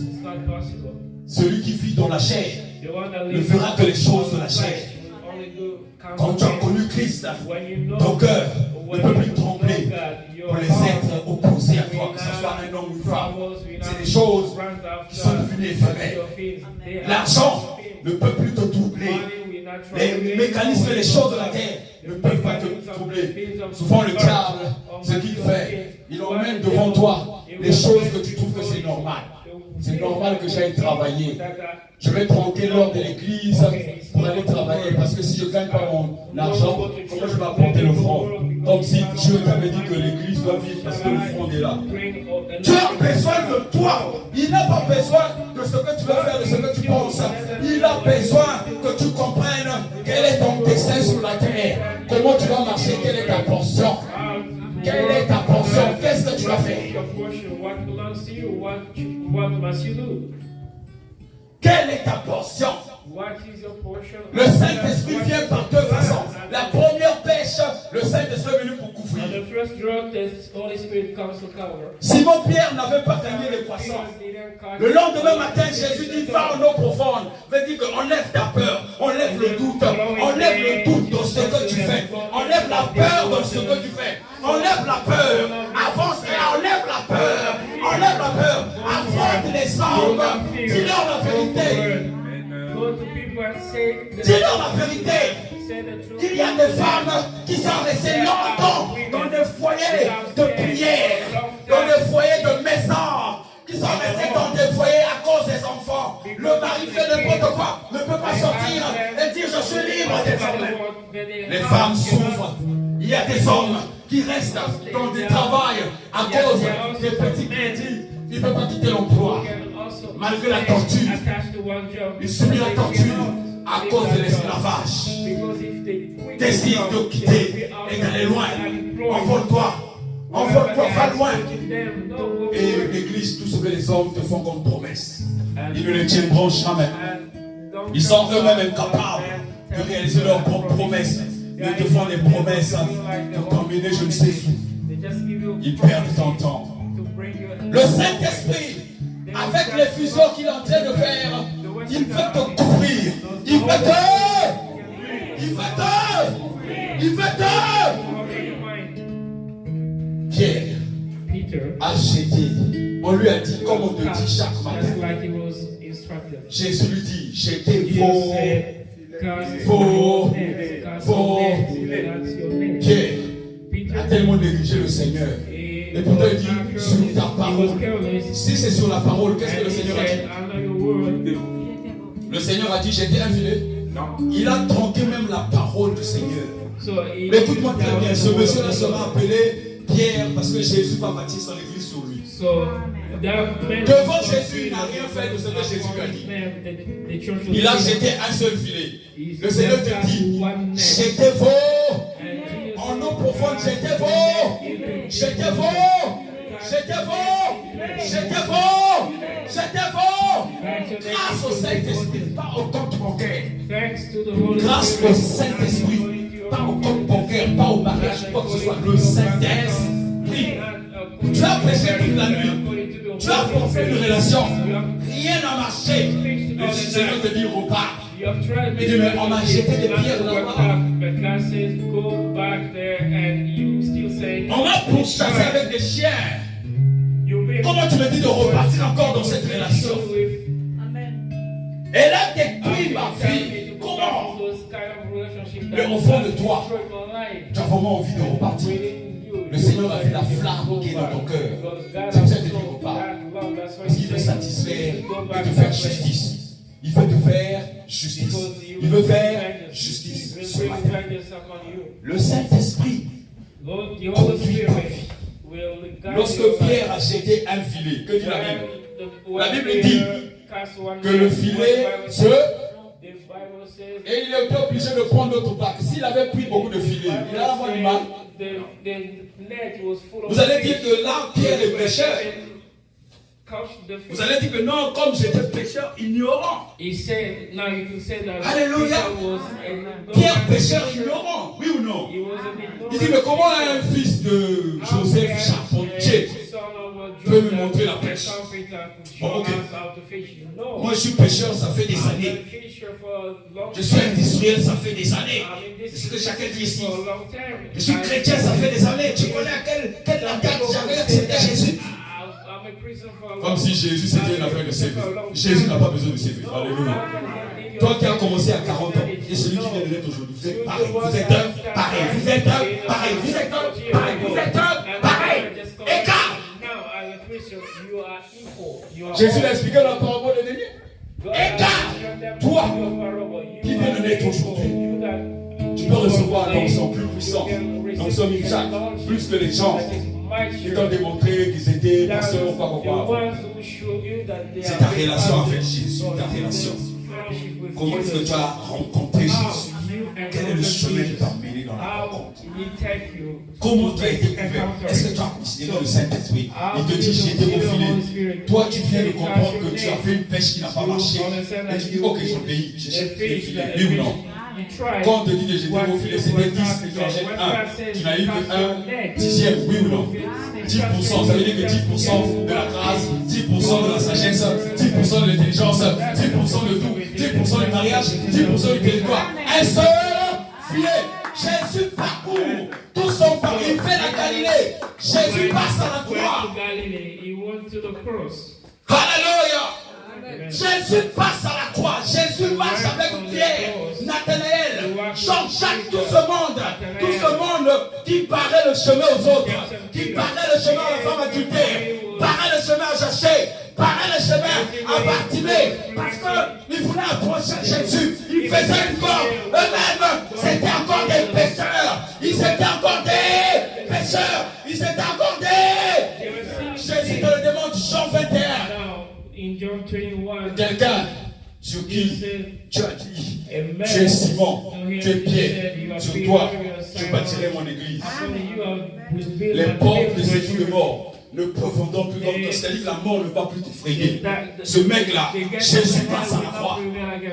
Celui qui vit dans la chair ne fera que les choses de la chair. Quand tu as connu Christ, ton cœur ne peut plus trembler pour les êtres opposés à toi, que ce soit un homme ou une femme. C'est des choses qui sont devenues éphémères. L'argent ne peut plus te troubler. Les mécanismes et les choses de la terre ne peuvent pas te troubler. Souvent le diable, ce qu'il fait, il emmène devant toi les choses que tu trouves que c'est normal. C'est normal que j'aille travailler. Je vais tronquer l'heure de l'église pour aller travailler. Parce que si je ne gagne pas mon argent, comment je vais apporter le front? Comme si Dieu t'avait dit que l'église doit vivre parce que le front est là. Dieu a besoin de toi. Il n'a pas besoin de ce que tu vas faire, de ce que tu penses. Il a besoin que tu comprennes quel est ton destin sur la terre. Comment tu vas marcher, quelle est ta portion. Quelle est ta portion? Qu'est-ce que tu vas faire? Quelle est ta portion? Le Saint-Esprit vient par deux façons. La première pêche, le Saint-Esprit est venu pour couvrir. Simon-Pierre n'avait pas gagné les poissons. Le lendemain matin, Jésus dit, va en eau profonde. Veut dire qu'enlève ta peur, enlève le doute dans ce que tu fais. Enlève la peur dans ce que tu fais. Enlève la peur. Avance et enlève la peur. Enlève la peur. Affronte les hommes. Dis-leur la vérité. Dis-leur la vérité. Il y a des femmes qui sont restées longtemps dans des foyers de prière, dans des foyers de maison, qui sont restées dans des foyers à cause des enfants. Le mari fait n'importe quoi, ne peut pas sortir et dire je suis libre désormais. Les femmes souffrent. Il y a des hommes qui restent dans des travails à cause des petits crédits. Il ne peut pas quitter l'emploi. Malgré la torture, il subit la torture à cause de l'esclavage. Décide de quitter et d'aller loin. Envole-toi, va loin. Et l'église, tout ce que les hommes te font comme promesse, ils ne les tiendront jamais. Ils sont eux-mêmes incapables de réaliser leurs propres promesses. Ils te font des promesses de t'emmener je ne sais où. Ils perdent ton temps. Le Saint-Esprit, avec l'effusion qu'il est en train de faire, il veut te couvrir. Il veut te. Pierre a jeté. On lui a dit, comme on te dit chaque matin. Jésus lui dit, jetez vos. Pierre a tellement négligé le Seigneur. Et pourtant il dit, sur ta parole. Si c'est sur la parole, qu'est-ce que le Seigneur a dit? Le Seigneur a dit, jetez un filet. Non. Il a tronqué même la parole du Seigneur. Mais écoute-moi très bien, ce monsieur-là sera appelé Pierre parce que Jésus va bâtir son église sur lui. Devant Jésus, il n'a rien fait de ce que Jésus lui a dit. Il a jeté un seul filet. Le Seigneur te dit, jetez vos. En eau profonde, jetez vos. Jetez vos. Jetez vos. Jetez vos. Jetez vos. Grâce au Saint-Esprit, pas au compte bancaire. Grâce au Saint-Esprit, pas au compte bancaire, pas au mariage, quoi que ce soit. Le Saint-Esprit. Tu as prêché toute la nuit. Tu as forcé une relation. Rien n'a marché. Le Seigneur te dit repars. You have tried Il dit, mais on m'a jeté des pierres là-bas. But God says, go back there, and you still say, On m'a pourchassé avec des chiens. Comment tu me dis de repartir encore dans cette relation? Elle a détruit ma vie. Comment? Mais au fond de toi, tu as vraiment envie de repartir. Le Seigneur a vu la flamme qui est dans ton cœur. C'est pour ça que tu repars. Parce qu'il veut satisfaire et te faire justice. Il veut te faire justice. Il veut faire justice ce matin. Le Saint-Esprit conduit ta vie. Lorsque Pierre a jeté un filet, que dit la Bible? La Bible dit que le filet se... Et il était obligé de prendre d'autres barques. S'il avait pris beaucoup de filets, il allait avoir du mal. Vous allez dire que là, Pierre est pécheur. Vous allez dire que non, comme j'étais pécheur ignorant. Alléluia. Pierre pécheur ignorant, oui ou non? Il dit, mais comment un fils de Joseph charpentier peut me montrer la pêche? Bon, ok. Moi je suis pécheur, ça fait des années. Je suis industriel, ça fait des années. C'est ce que chacun dit ici. Je suis chrétien, ça fait des années. Tu connais à quelle date j'avais accepté Jésus? Comme si Jésus c'était une affaire de CV. Jésus n'a pas besoin de CV. Alléluia. Toi qui as commencé à 40 ans et celui qui vient de l'être aujourd'hui, vous êtes pareil. Vous êtes un pareil. Vous êtes un pareil. Vous êtes un pareil. Vous êtes un pareil. Écart. Jésus l'a expliqué dans la parabole de Daniel. Écart. Toi qui viens de naître aujourd'hui, tu peux recevoir l'onction plus puissante. L'onction Isaac, plus que les gens qui t'ont démontré qu'ils étaient pasteurs ou pas pourquoi. C'est ta relation avec Jésus, ta relation. Comment est-ce que tu as rencontré Jésus? Quel est le chemin qui t'a mené dans la rencontre? Comment tu as été ouvert? Est-ce que tu as considéré le Saint-Esprit? Il te dit, j'ai été au filet. Toi, tu viens de comprendre que tu as fait une pêche qui n'a pas marché. Et tu dis, ok, j'obéis, j'ai jeté le filet. Oui ou non? Quand on te dit de jeter au filet, c'était 10 et tu en jettes 1. Tu n'as eu que 1 dixième, oui ou non? 10%, ça veut dire que 10% de la grâce, 10% de la sagesse, 10% de l'intelligence, 10% de tout, 10% du mariage, 10% du territoire. Un seul filet. Jésus parcourt tout son temps. Il fait la Galilée. Jésus passe à la croix. Alléluia. Jésus passe à la croix. Jésus marche avec Pierre, Nathanaël, Jean-Jacques, tout ce monde qui paraît le chemin aux autres, qui paraît le chemin à la femme adultère, paraît le chemin à Jachée, paraît le chemin à Bartimée, parce qu'il voulait approcher Jésus. Il faisait une corps. Eux-mêmes, c'était encore des pécheurs. Ils étaient encore des pécheurs. Ils étaient encore des... Jésus te le demande, Jean 21. Quelqu'un sur qui tu as dit, tu es Simon, tu es Pierre, sur toi, je bâtirai mon église. Les portes de ces jours de mort ne peuvent donc plus comme toi. C'est-à-dire que la mort ne va plus t'effrayer. Ce mec-là, Jésus passe à la croix.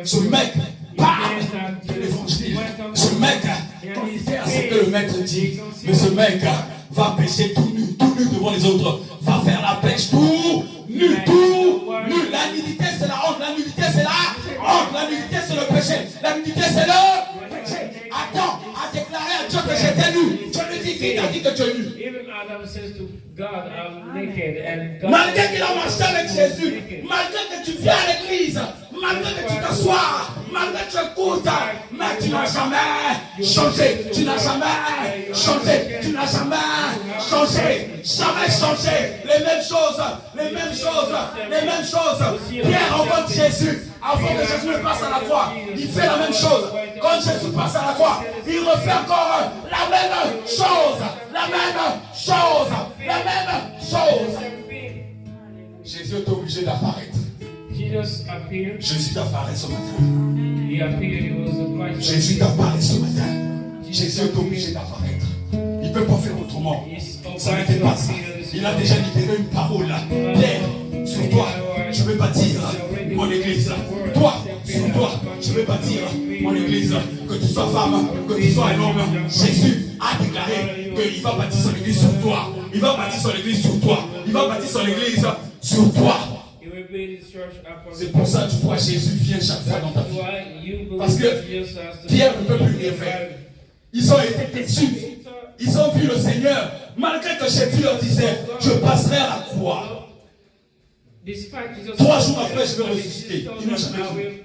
Ce mec parle de l'évangile. Ce mec, quand il fait ce que le maître dit, mais ce mec va pêcher tout nu devant les autres, va faire la pêche tout nu, La nudité c'est la honte, la nudité c'est la honte, la nudité c'est le péché, la nudité c'est le péché. Adam a déclaré à Dieu que j'étais nu. Dieu lui dit qu'il a dit que tu es nu. Malgré qu'il a marché avec Jésus, malgré que tu viens à l'église, malgré que tu t'assois, malgré que tu écoutes, mais tu n'as jamais changé, tu n'as jamais changé, tu n'as jamais changé, jamais changé. Les mêmes choses, les mêmes choses, les mêmes choses. Pierre rencontre Jésus avant que Jésus ne passe à la croix. Il fait la même chose. Quand Jésus passe à la croix, il refait encore la même chose, la même chose, la même chose. Jésus est obligé d'apparaître. Jésus t'apparaît ce matin. Jésus t'apparaît ce matin. Jésus est obligé d'apparaître. Il ne peut pas faire autrement. Ça n'était pas ça. Il a déjà libéré une parole. Pierre, sur toi, je vais bâtir mon église. Toi, sur toi, je vais bâtir mon église. Que tu sois femme, que tu sois un homme. Jésus a déclaré qu'il va bâtir son église sur toi. Il va bâtir son église sur toi. Il va bâtir son église sur toi. C'est pour ça que tu vois Jésus vient chaque fois dans ta vie. Parce que Pierre ne peut plus rien faire. Ils ont été déçus. Ils ont vu le Seigneur. Malgré que Jésus leur disait, je passerai à la croix. 3 jours après, je vais ressusciter. Ils n'ont jamais vu.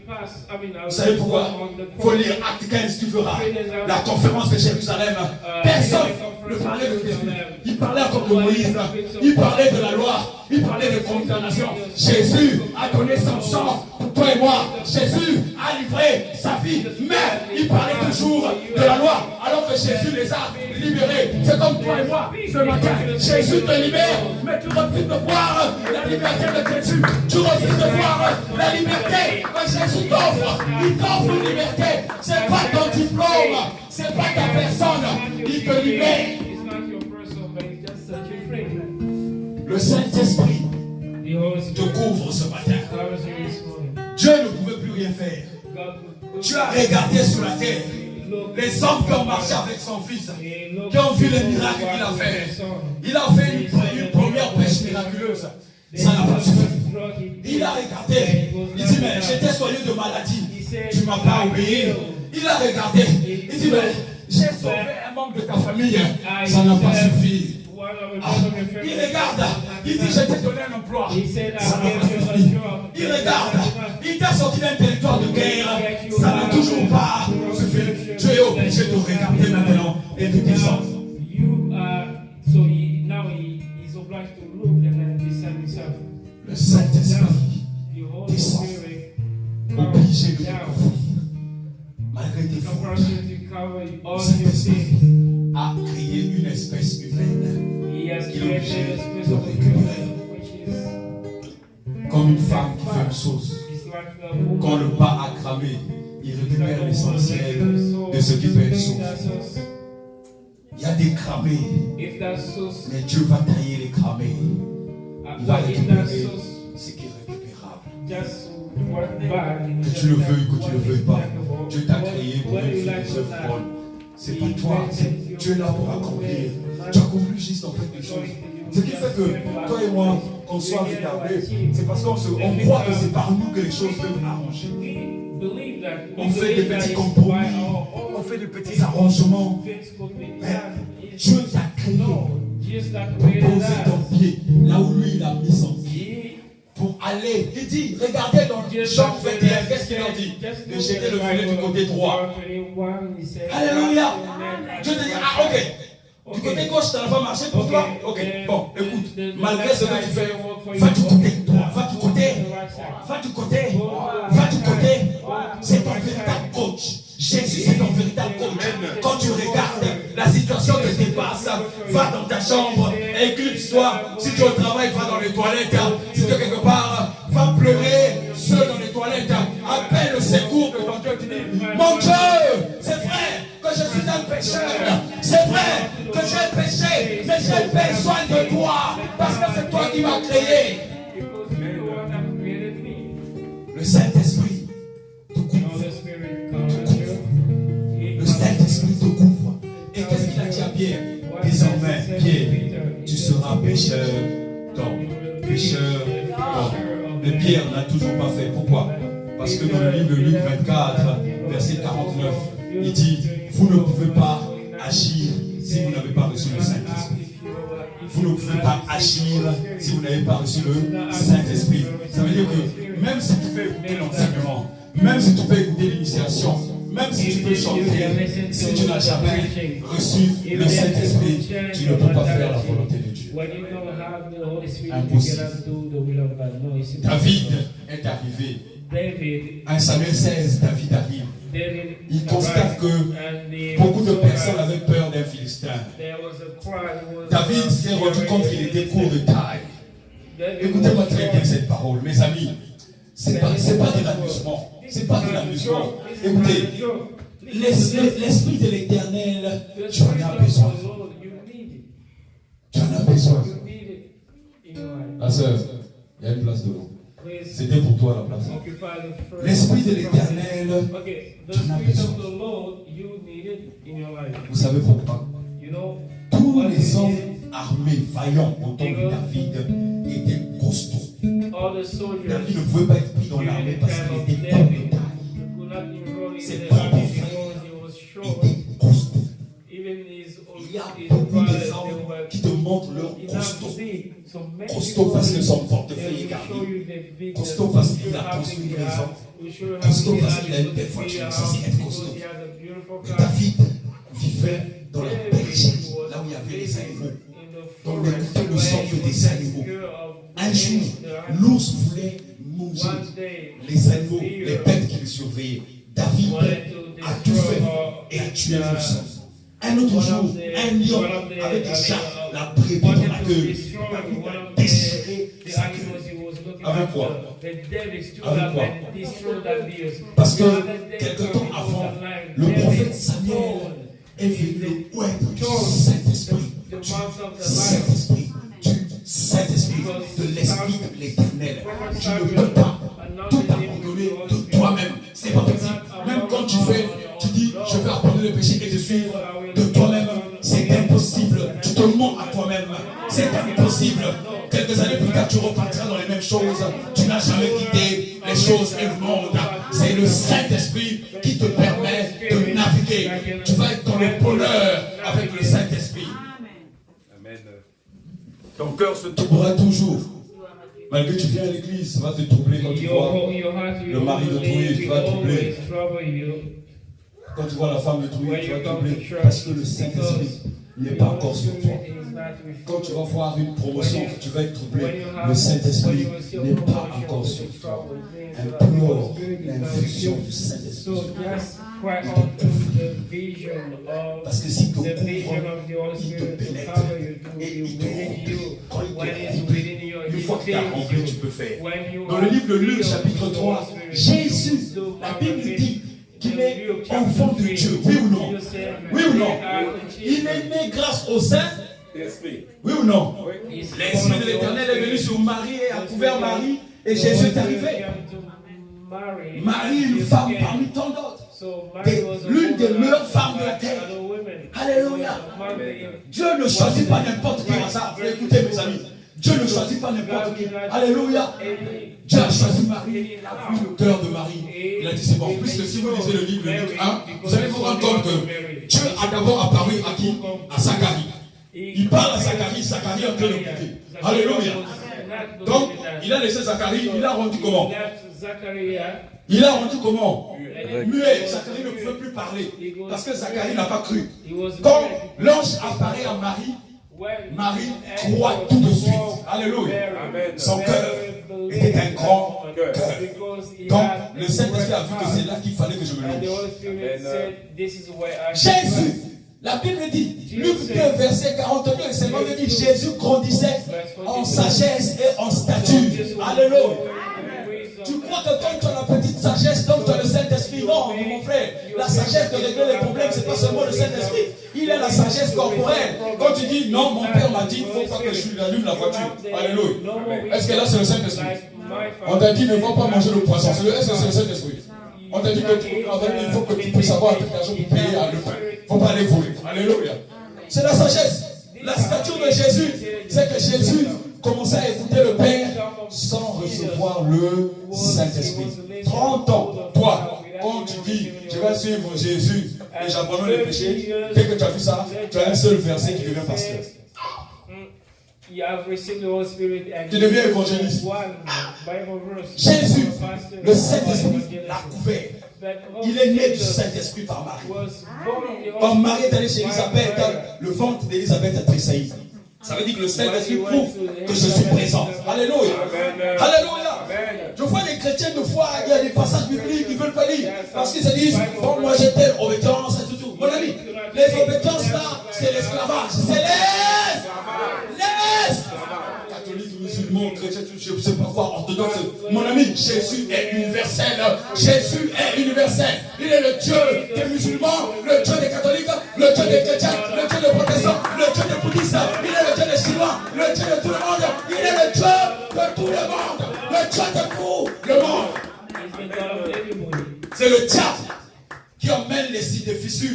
Vous savez pourquoi? Il faut lire Acte 15, tu verras. La conférence de Jérusalem. Personne ne parlait de Jésus. Il parlait encore de Moïse. Il parlait de la loi. Il parlait de condamnation. Jésus a donné son sang pour toi et moi. Jésus a livré sa vie. Mais il parlait toujours de la loi. Alors que Jésus les a libérés. C'est comme toi et moi ce matin. Jésus te libère. Mais tu refuses de voir la liberté de Jésus. Tu refuses de voir la liberté que Jésus t'offre. Il t'offre une liberté. C'est pas ton diplôme. C'est pas ta personne. Il te libère. Le Saint-Esprit te couvre ce matin. Dieu ne pouvait plus rien faire. Tu as regardé sur la terre les hommes qui ont marché avec son fils, qui ont vu les miracles qu'il a fait. Il a fait une première pêche miraculeuse. Ça n'a pas suffi. Il a regardé. Il dit, mais j'étais soigné de maladie. Tu ne m'as pas obéi. Il a regardé. Il dit, mais j'ai sauvé un membre de ta famille. Ça n'a pas suffi. Il regarde, il dit, je t'ai donné un emploi. Ça n'a pas suffi. Il regarde, il t'a sorti d'un territoire de guerre. Ça n'a toujours pas suffi. Tu es obligé de regarder maintenant et de descendre. Le Saint-Esprit descend, obligé de te couvrir. Malgré tes fautes, le Saint-Esprit a créé une espèce humaine qui est obligée de récupérer. Comme une femme qui fait une sauce. Quand le bas a cramé, il récupère l'essentiel de ce qui fait une sauce. Il y a des cramés, mais Dieu va tailler les cramés. Il va récupérer ce qui est récupérable. Que tu le veuilles, que tu ne le veuilles pas. Dieu t'a créé pour une des œuvres bonnes. C'est pas toi, c'est Dieu là pour accomplir. Tu accomplis juste en fait des choses. Ce qui fait que toi et moi, qu'on soit retardés, c'est parce qu'on croit que c'est par nous que les choses peuvent arranger. On fait des petits compromis, on fait des petits arrangements. Mais Dieu t'a créé pour poser ton pied là où lui il a mis son pied. Pour aller, il dit, regardez dans Jean 21, qu'est-ce qu'il a dit? De jeter le filet du côté droit. Alléluia. Dieu te dit, ah ok, du côté gauche, ça n'a pas marché pour toi? Ok, bon, écoute, malgré ce que tu fais, va du côté droit, va du côté, va du côté, va du côté. C'est ton véritable coach. Jésus, c'est ton véritable coach. Quand tu regardes, la situation te dépasse, va dans ta chambre, éclipse-toi. Si tu es au travail, va dans les toilettes. Si tu es quelque part, va pleurer seul dans les toilettes. Appelle le secours de ton Dieu. Tu dis, mon Dieu, c'est vrai que je suis un pécheur. C'est vrai que j'ai péché, mais j'ai besoin de toi. Parce que c'est toi qui m'as créé. Le Saint-Esprit te couvre. Le Saint-Esprit te couvre. Et qu'est-ce qu'il a dit à Pierre? Désormais, Pierre, tu seras pécheur d'hommes. Pécheur d'hommes. Mais Pierre n'a toujours pas fait. Pourquoi? Parce que dans le livre de Luc 24, verset 49, il dit, vous ne pouvez pas agir si vous n'avez pas reçu le Saint-Esprit. Vous ne pouvez pas agir si vous n'avez pas reçu le Saint-Esprit. Ça veut dire que même si tu peux écouter l'enseignement, même si tu peux écouter l'initiation, même si tu peux chanter, si tu n'as jamais reçu le Saint-Esprit, tu ne peux pas faire la volonté de Dieu. Impossible. David est arrivé. 1 Samuel 16, David arrive. Il constate que beaucoup de personnes avaient peur d'un Philistin. David s'est rendu compte qu'il était court de taille. Écoutez-moi très bien cette parole, mes amis. C'est pas de l'amusement. C'est pas de l'amusement. Écoutez, l'Esprit de l'Éternel, tu en as besoin. Tu en as besoin. Ma soeur, il y a une place devant. C'était pour toi la place. L'Esprit de l'Éternel, tu en as besoin. Vous savez pourquoi? Tous les hommes armés, vaillants autour de David étaient costauds. David qui te montrent leur costaud. Costaud parce que son portefeuille est garni. Costaud parce qu'il a construit une maison. Costaud parce qu'il a une belle voiture. Ça, c'est être costaud. Mais David vivait dans la bergerie, là où il y avait les animaux. Donc, on écoutait le son des animaux. Un jour, l'ours voulait manger les animaux, les bêtes qu'il surveillait. David a tout fait et a tué l'ours. Un autre jour, un lion avec des chats l'a brebis dans la queue. David a déchiré sa queue. Avec quoi? Avec quoi? Parce que quelque temps avant, le prophète Samuel est venu au du Saint-Esprit. Saint-Esprit, du Saint-Esprit, de l'Esprit de l'Éternel. Tu ne peux pas tout abandonner de toi-même. C'est pas possible. Même quand tu dis, je vais abandonner le péché et te suivre de toi-même, c'est impossible. Tu te mens à toi-même. C'est impossible. Quelques années plus tard, tu repartiras dans les mêmes choses. Tu n'as jamais quitté les choses et le monde. C'est le Saint-Esprit qui te permet de naviguer. Tu vas être dans le bonheur avec le Saint-Esprit. Ton cœur se troublera toujours. Malgré que tu viens à l'église, ça va te troubler quand tu vois le mari d'autrui, tu vas te troubler. Quand tu vois la femme d'autrui, tu vas te troubler. Parce que le Saint-Esprit n'est pas encore sur toi. Quand tu vas voir une promotion, tu vas être troublé. Le Saint-Esprit n'est pas encore sur toi. Implore l'infusion du Saint-Esprit. Parce que s'il te couvre, il te pénètre et il te remplit. Quand il te remplit, une fois que tu as rempli, tu peux faire. Dans le livre de Luc, chapitre 3, Jésus, la Bible dit qu'il est enfant de Dieu. Oui ou non? Oui ou non? Il est né grâce au Saint-Esprit. Oui ou non? L'Esprit de l'Éternel est venu sur Marie et a couvert Marie et Jésus est arrivé. Marie, une femme parmi tant d'autres. L'une des meilleures femmes de la terre. Alléluia. Dieu ne choisit pas n'importe qui hasard. Écoutez mes amis. Dieu ne choisit pas n'importe qui. Alléluia. Dieu a choisi Marie. Il a vu le cœur de Marie. Il a dit c'est bon. Puisque si vous lisez le livre de Luc 1, vous allez vous rendre compte que Dieu a d'abord apparu à qui? À Zacharie. Il parle à Zacharie. Zacharie est en train de prier. Alléluia. Donc, il a laissé Zacharie. Il a rendu comment? Il a rendu comment? Muet. Zacharie ne pouvait plus parler. Parce que Zacharie n'a pas cru. Quand l'ange apparaît à Marie, Marie croit tout de suite. Alléluia. Son cœur était un grand cœur. Donc, le Saint-Esprit a vu que c'est là qu'il fallait que je me lance. Jésus, la Bible dit, Luc 2, verset 42, c'est moi qui dit, Jésus grandissait en sagesse et en stature. Alléluia. Tu crois que quand tu as la petite sagesse, donc tu as le Saint-Esprit? Non, mon frère. La sagesse de régler les problèmes, ce n'est pas seulement le Saint-Esprit. Il est la sagesse corporelle. Quand tu dis, non, mon père m'a dit, il ne faut pas que je allume la voiture. Alléluia. Est-ce que là, c'est le Saint-Esprit? On t'a dit, ne va pas manger le poisson. Est-ce que c'est le Saint-Esprit? On t'a dit il faut que tu puisses avoir l'argent pour payer à le pain. Il ne faut pas aller voler. Alléluia. C'est la sagesse. La stature de Jésus, c'est que Jésus commençait à écouter le Père sans recevoir le Saint-Esprit. 30 ans, toi, quand tu dis, je vais suivre Jésus et j'abandonne les péchés, dès que tu as vu ça, tu as un seul verset qui devient pasteur. Tu deviens évangéliste. Jésus, le Saint-Esprit l'a couvert. Il est né du Saint-Esprit par Marie. Quand Marie est allée chez Élisabeth, le ventre d'Élisabeth a tressailli. Ça veut dire que le Saint-Esprit prouve que je suis présent. Alléluia. Alléluia. Je vois les chrétiens de foi, il y a des passages bibliques qu'ils ne veulent pas lire. Parce qu'ils se disent, bon, moi j'ai telle obédience et tout. Mon ami, les obédiences là, c'est l'esclavage. C'est catholique, musulman, chrétien, je ne sais pas quoi, orthodoxe. Mon ami, Jésus est universel. Jésus est universel. Il est le Dieu des musulmans, le Dieu des catholiques, le Dieu des chrétiens, le Dieu des protestants, le Dieu des bouddhistes. Il est le Dieu des chinois, le Dieu de tout le monde. Il est le Dieu de tout le monde. Le Dieu de tout le monde. C'est le diable qui emmène les idées fissures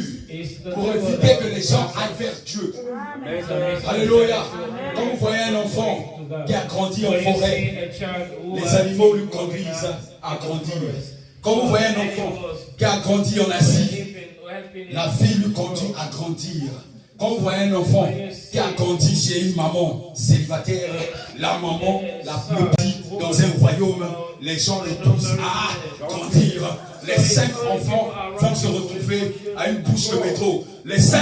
pour éviter que les gens aillent vers Dieu. Alléluia. Quand vous voyez un enfant qui a grandi en forêt, les animaux lui conduisent à grandir. Quand vous voyez un enfant qui a grandi en Asie, la vie lui conduit à grandir. Quand vous voyez un enfant qui a grandi chez une maman célibataire, la maman la plus petite dans un royaume, les gens le poussent à grandir. Les 5 enfants vont se retrouver à une bouche de métro. Les 5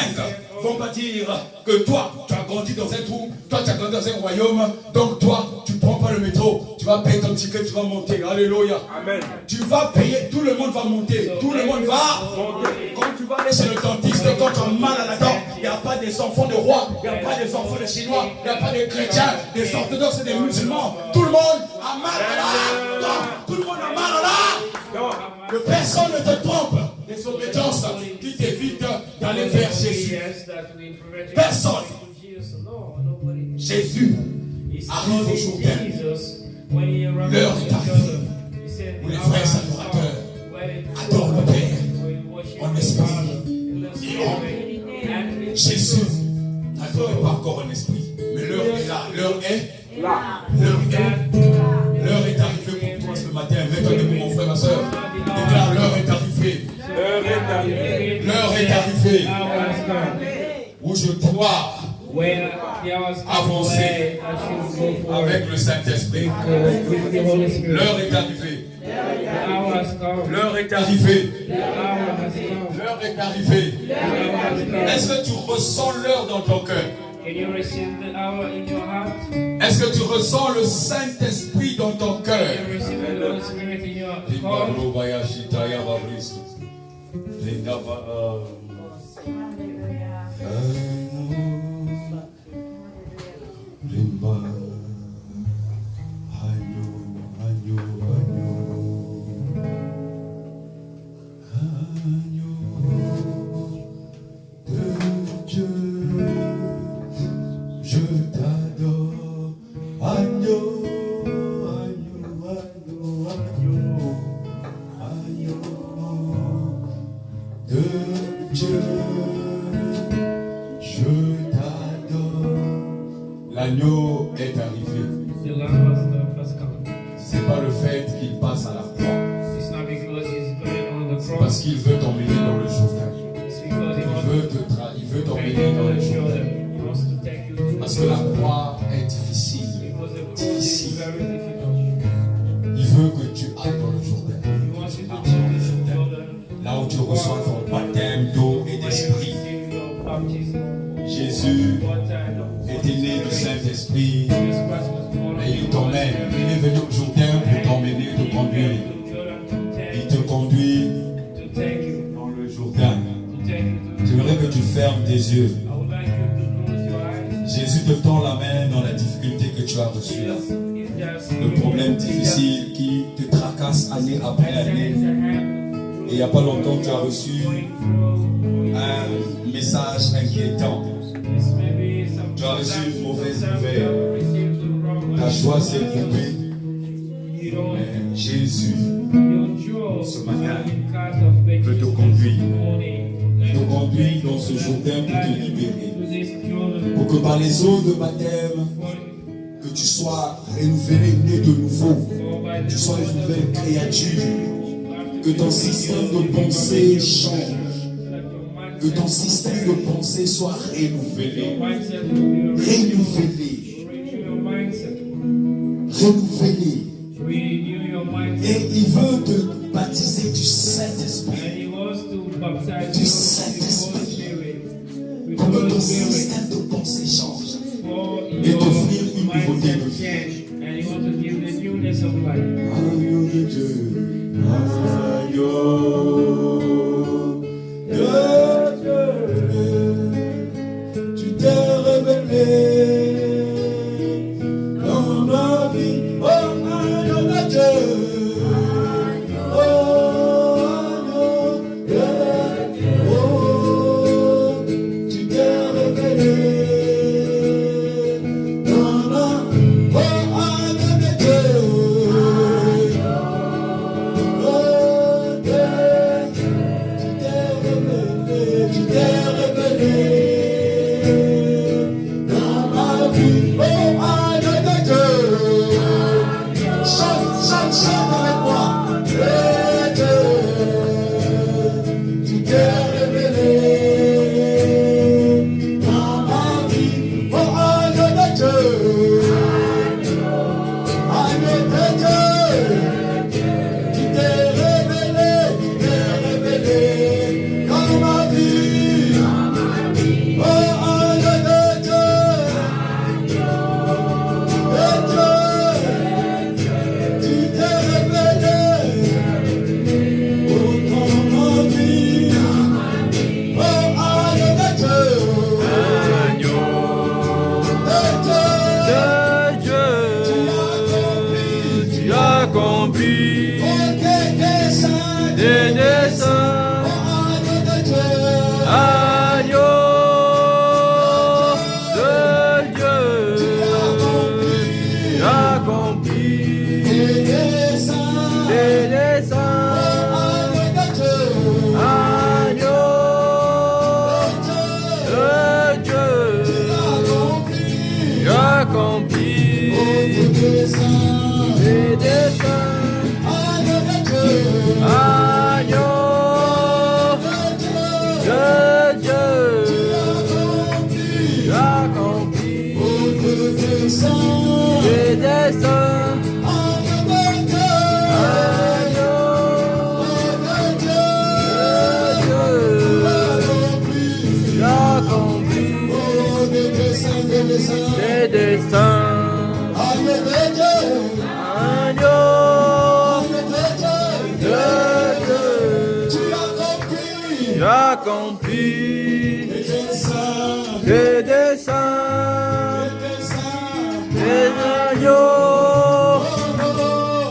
vont pas dire que toi, tu as grandi dans un trou, toi, tu as grandi dans un royaume, donc toi, tu prends pas le métro, tu vas payer ton ticket, tu vas monter. Alléluia. Amen. Tu vas payer, tout le monde va monter, tout le monde va monter. Quand tu vas aller chez le dentiste, quand tu as mal à la dent, il n'y a pas des enfants de rois, il n'y a pas des enfants de chinois, il n'y a pas des chrétiens, des orthodoxes et des musulmans. Tout le monde a mal à la dent. Tout le monde a mal à la dent. Que personne ne te trompe. Des obédiences qui t'évitent d'aller vers Jésus. Personne. Jésus arrive au Jourdain. L'heure est arrivée où les vrais adorateurs adorent le Père en esprit et en Jésus n'adorait pas encore en esprit. Mais l'heure est là. L'heure est là. L'heure est arrivée pour toi ce matin. Mets-toi debout, mon frère, ma soeur. Déclare, l'heure est arrivée. L'heure est arrivée où je dois avancer avec le Saint-Esprit. L'heure est arrivée. L'heure est arrivée. L'heure est arrivée. Est-ce que tu ressens l'heure dans ton cœur? Est-ce que tu ressens le Saint-Esprit dans ton cœur? Je t'adore, agneau, agneau, agneau, agneau, agneau de Dieu. Je t'adore. L'agneau est arrivé. C'est pas le fait qu'il passe à la croix. C'est parce qu'il veut t'emmener dans le Jourdain. Il veut t'emmener dans le Jourdain. Parce que la croix est difficile. Difficile. Il veut que tu ailles dans le Jourdain. Là où tu reçois ton baptême d'eau et d'esprit. Jésus était né du Saint-Esprit. Et il t'emmène. Il est venu au Jourdain pour t'emmener, te conduire. Il te conduit dans le Jourdain. J'aimerais que tu fermes tes yeux. Jésus te tend la main dans la difficulté que tu as reçue. Le problème difficile qui te tracasse année après année. Et il n'y a pas longtemps, tu as reçu un message inquiétant. Tu as reçu une mauvaise nouvelle. Ta joie s'est coupée. Mais Jésus, ce matin, veut te conduire. Il te conduit dans ce Jourdain pour te libérer. Pour que par les eaux de baptême, que tu sois renouvelé, né de nouveau. Que tu sois une nouvelle créature. Que ton système de pensée change. Que ton système de pensée soit renouvelé. Renouvelé. Renouvelé. Et il veut te baptiser du Saint-Esprit. Du Saint-Esprit. Pour que ton système de pensée change. Et t'offrir une nouveauté de vie. Agneau de Dieu. Tu t'es révélé dans ma vie, oh agneau de Dieu, oh agneau de Dieu, oh tu t'es révélé dans ma vie, oh agneau de Dieu, oh Dieu. Accompli des desseins, des agneaux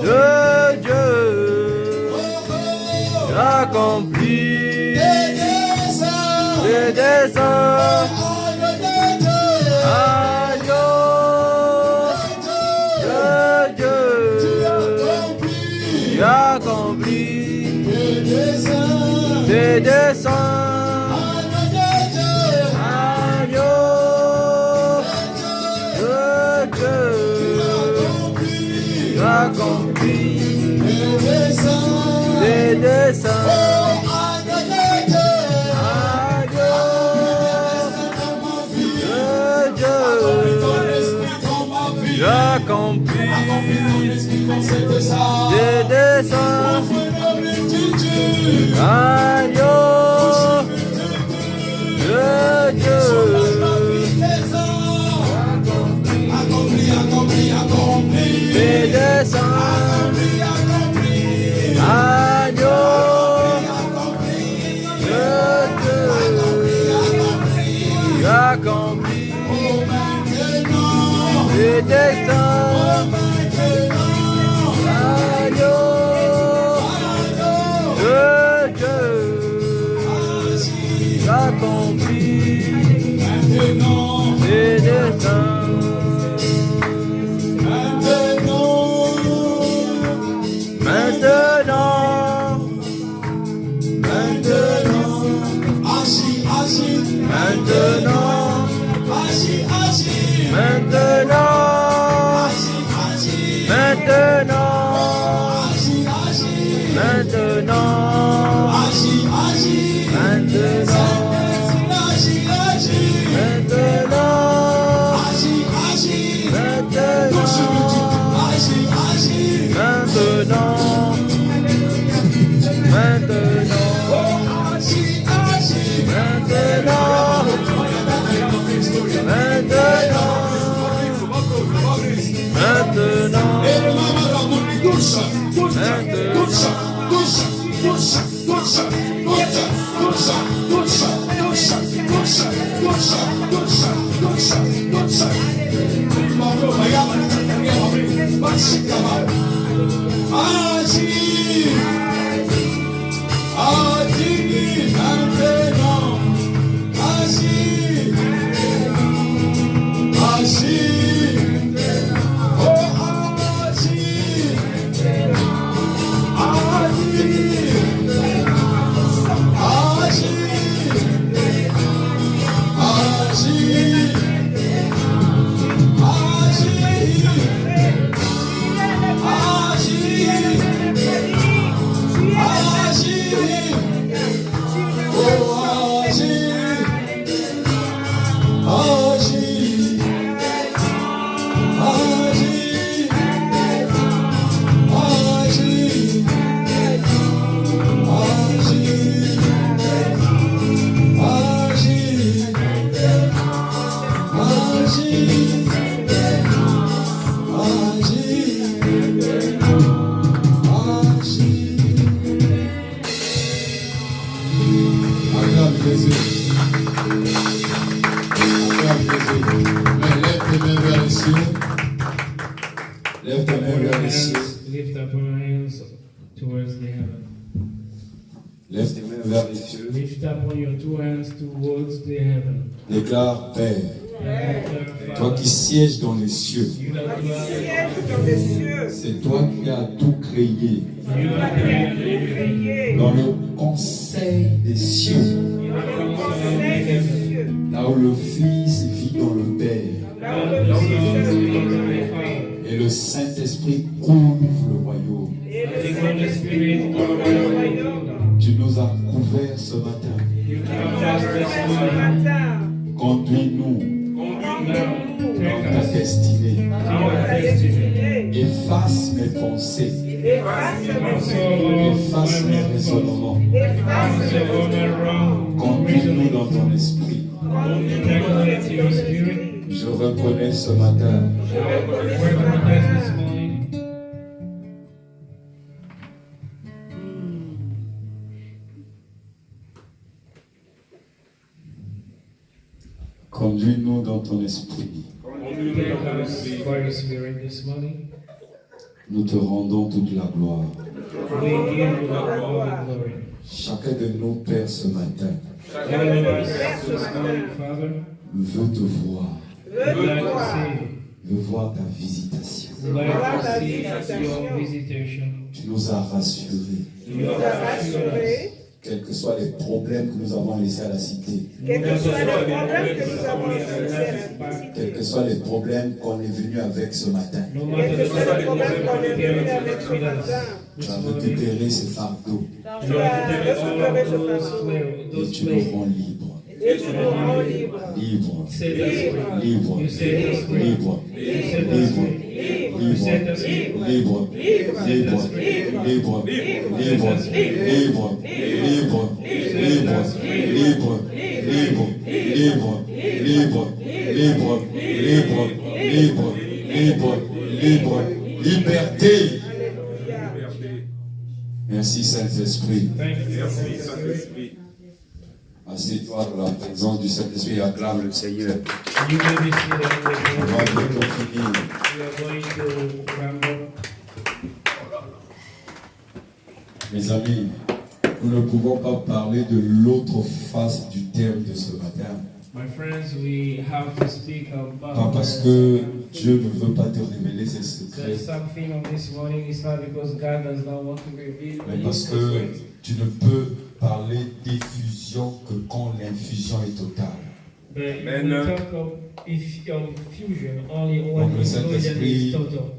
de Dieu, accompli des desseins, agneaux de Dieu, accompli des desseins. Accompli des desseins, j'accomplis des desseins, agneau de Dieu. Des desseins, agneau de Dieu, accompli des desseins, agneau de Dieu, accompli des desseins. Lève ta main vers les cieux. Lift up our hands towards the heaven. Lève tes mains vers les cieux. Lift up on your two hands towards the heaven. Déclare, Père, toi qui sièges dans les cieux, c'est toi qui as tout créé. Dans le conseil des cieux, là où le Fils vit dans le Père, et le Saint-Esprit couvre le royaume. Tu nous as couverts ce matin Conduis-nous dans ta destinée. Efface mes pensées. Efface mes raisonnements. Conduis-nous dans ton esprit. Je reconnais ce matin conduis-nous dans ton esprit. Nous te rendons toute la gloire. Chacun de nous, Père, ce matin, veut te voir. Veut voir ta visitation. Tu nous as rassurés. Quels que soient les problèmes que nous avons laissés à la cité. Quels que soient les problèmes qu'on est venu avec ce matin. Tu as récupéré ce fardeau. Et tu nous rends libres. Libre, libre, libre, libre, libre, libre, libre, libre, libre, libre, liberté. Merci Saint-Esprit. Assieds-toi dans la présence du Saint-Esprit et acclame le Seigneur. On va bientôt finir. Mes amis, nous ne pouvons pas parler de l'autre face du terme de ce matin. My friends, we have to speak about Pas parce que Dieu ne veut pas te révéler ses secrets, there's something on this morning. It's not because God does not want to reveal mais his parce que secrets. tu ne peux parler d'effusion que quand l'infusion est totale. But we talk of fusion only when Donc le the infusion Saint-Esprit is total.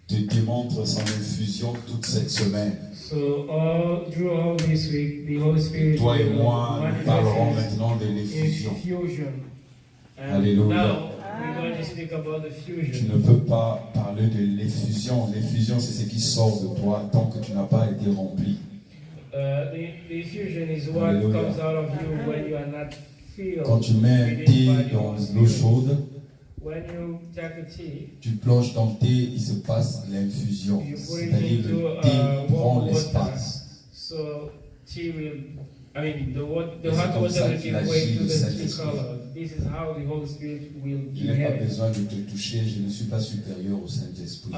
te démontre son infusion toute cette semaine. So through all this week, the Holy Spirit Toi et will moi, nous parlerons manifest maintenant de l'effusion. infusion. And Alléluia. now we're going to speak about the Tu fusion. ne peux pas parler de l'effusion. L'effusion, c'est ce qui sort de toi tant que tu n'as pas été rempli. The infusion is what Alléluia. comes out of you when you are not filled. Quand tu mets un within thé by the dans Holy l'eau Spirit. chaude, When you take a tea, tu plonges ton thé, il se passe l'infusion. you put it C'est-à-dire into le thé prend warm water. l'espace. So tea will, the hot c'est comme water ça will qu'il give agit, way to le the tea Saint-Esprit. color. This is how the Holy Spirit will Je n'ai pas behave. besoin de te toucher, je ne suis pas supérieur au Saint-Esprit.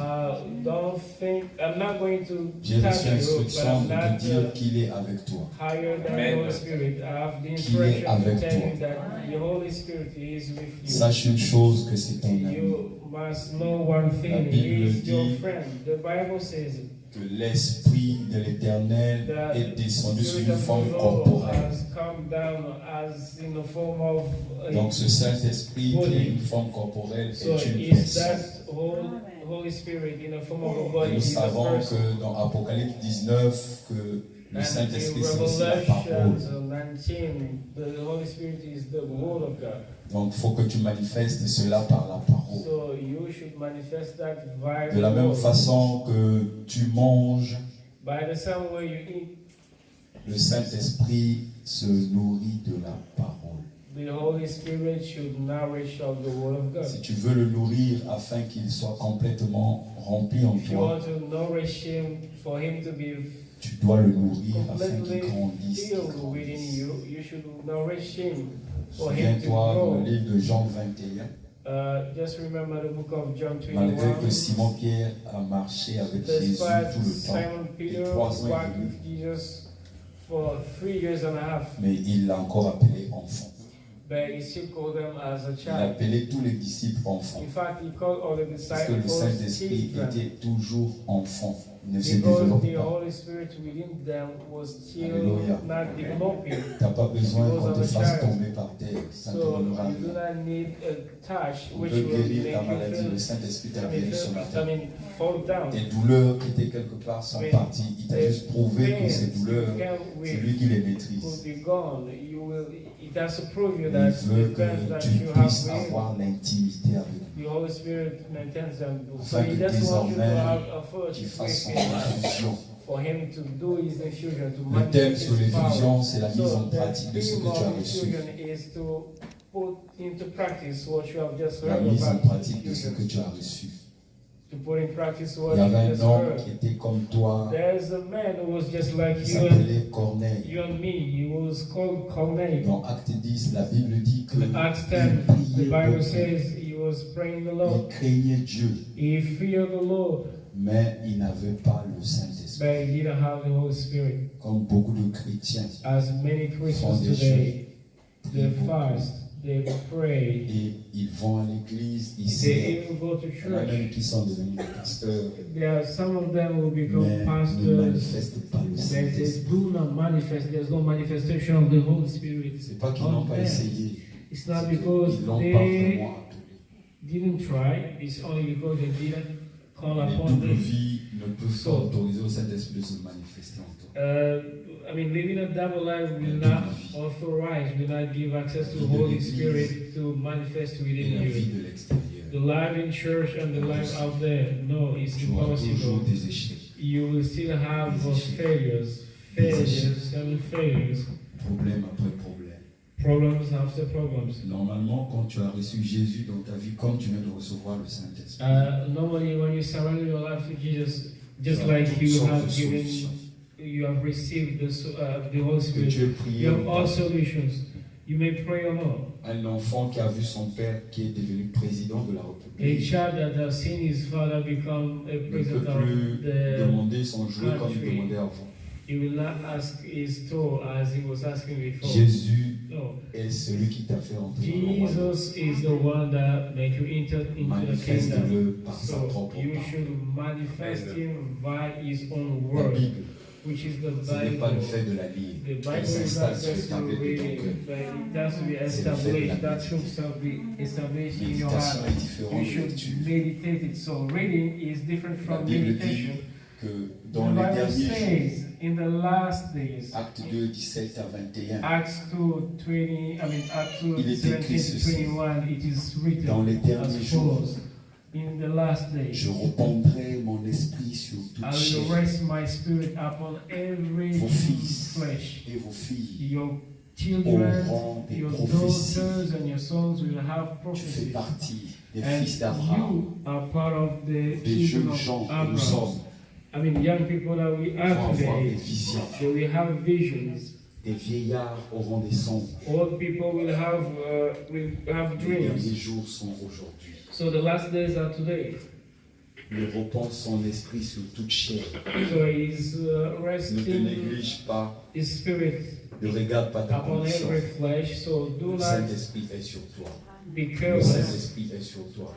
Don't think, I'm not going to J'ai touch reçu you, but l'instruction I'm de te not dire qu'il est avec toi. higher than the Holy Spirit. I have the Qui est instruction to avec tell toi. you that the Holy Spirit is with you. Sache une chose, que c'est ton ami. You must know one La thing, Bible he is your dit friend. The Bible says que l'Esprit de l'Éternel that est descendu sur Spirit une of forme the Lord corporelle. has come down as in the form of Donc ce Saint-Esprit qui est une forme corporelle so est une is personne. that Holy Spirit in the form of a Et body nous is a savons person. que dans Apocalypse 19, que le And Saint-Esprit in c'est aussi la parole. Revelation 19, the Holy Spirit is the Word of God. Donc il faut que tu manifestes cela par la parole. So you should manifest that via De la the même word. façon que tu manges, By the same way you eat, le Saint-Esprit se nourrit de la parole. the Holy Spirit should nourish of the Word of God. Si tu veux le nourrir afin qu'il soit complètement rempli en If you toi, want to nourish Him, for Him to be tu dois le nourrir afin qu'il completely grandisse. qu'il filled within grandisse. you, you should nourish Him for Him to Souviens-toi dans grow. le livre de Jean 21, Just remember the book of John malgré 21. que Simon-Pierre a marché avec Jésus Despite tout le Simon temps, Peter et 3 ans et walked demi, with Jesus for 3 years and a half, mais il l'a encore appelé enfant. but he still called them as a Il a child. appelé tous les disciples enfants. In fact, he called all the Parce que le disciples Saint-Esprit children, était toujours enfant. Il ne se because développe the pas. Holy Spirit within them was still Alléluia. not developing. Tu n'as pas besoin Because qu'on of te a fasse child. tomber par terre. Ça ne te So donnera you do rien. not need a touch On which peut will guérir make ta you maladie. Le feel, Saint-Esprit t'a guéri ce matin. fall down. Tes douleurs qui étaient quelque part sont parties. Il t'a juste prouvé que ces douleurs, c'est lui qui les maîtrise. Could be gone. It It has to prove you Il that veut the plans que that tu you have puisses with him, avoir l'intimité avec lui. the Holy Spirit maintains them. So Afin he que doesn't want you to désormais, have a tu fellowship fasses with son him, infusion. for him to do his infusion, to Le thème manifest sur his power. l'effusion, c'est la mise en So pratique the de ce theme que tu as of reçu. infusion is to put into practice what you have just La heard mise en about pratique de ce que tu infusion. as reçu. To put in practice Il what y you avait just un homme heard. qui était comme toi, There's a man who was just like qui you and s'appelait Corneille. me. He was called Corneille. Dans Acte 10, la Bible dit que In Acts 10, il the priait Bible beaucoup. says he was praying the Il Lord. craignait Dieu, He feared the Lord, mais il n'avait pas le Saint-Esprit. but he didn't have the Holy Spirit. Comme beaucoup de chrétiens. As many Christians Font des today, they prient beaucoup. fast, they pray, Et ils vont à l'église, ils they servent. even go to Il y en a même church. qui sont devenus des pasteurs, There are some of them who mais become ne pastors, manifestent pas le but they Saint-Esprit. do not manifest. There's no manifestation of the Holy Spirit. C'est pas qu'ils on n'ont pas them. essayé, It's not c'est because qu'ils l'ont pas they vraiment appelé. didn't try. It's only because they didn't call Les upon doubles them. vies ne peuvent pas autoriser au Saint-Esprit de se manifester en toi. I mean, living a double life will not authorize, will not give access to the Holy Spirit to manifest Et within la vie you. de l'extérieur. The life in church and the life out there, no, it's Tu auras toujours impossible. des échecs, You will still have failures and failures, problème après problème. problems after problems. Normalement, quand tu as reçu Jésus dans ta vie, comme tu viens de recevoir le Saint-Esprit, Normally, when you surrender your life to Jesus, just tu as like toutes you sortes de have given, solutions. you have received the Holy Que Spirit, tu aies prié you have ou all pas. solutions. You may pray or not. Un enfant qui a vu son père qui est devenu président de la A République child that has seen his father become a ne peut president of plus the, demander son jouet comme il country. demandait avant. he will not ask his toll as he was asking before. Jésus No, est celui qui t'a fait entrer dans le royaume. Jesus is the one that make you enter into the kingdom. Manifeste-le par sa So propre you parole. should manifest him by his own La word, Bible, which is the ce n'est pas le Bible. fait de la lire. The Elle Bible is s'installe not sur just ta to tête de read ton it, cœur. but it has to be C'est le fait de la established. That should méditation. be established in your Méditation heart. est différente You de should lecture. meditate it. So reading is different La from Bible dit meditation. que The dans les Bible derniers jours, says in the last days, Acte 2, 17 à 21, Acts 2:20, Acts 2, Il est 17 écrit to ceci. 21, it is written dans les derniers as jours, follows. In the last days, je répandrai mon esprit sur I toute will chair, rest my spirit upon every vos fils flesh. et vos filles Your children, auront des your prophéties. daughters, and your sons will have Tu fais prophecies. partie des And fils d'Abraham, you are part of the des jeunes children gens of que nous Abraham. sommes, Young people that we vont are avoir des today, visions. they will have visions. Des vieillards auront des songes. Old people will have Les derniers dreams. jours sont aujourd'hui. So the last days are today. Il répand son esprit sur toute chair. So he's Ne te resting néglige pas, his spirit ne regarde pas ta upon condition. every flesh. So do Le not Saint-Esprit est sur toi. be Le careless. Saint-Esprit est sur toi.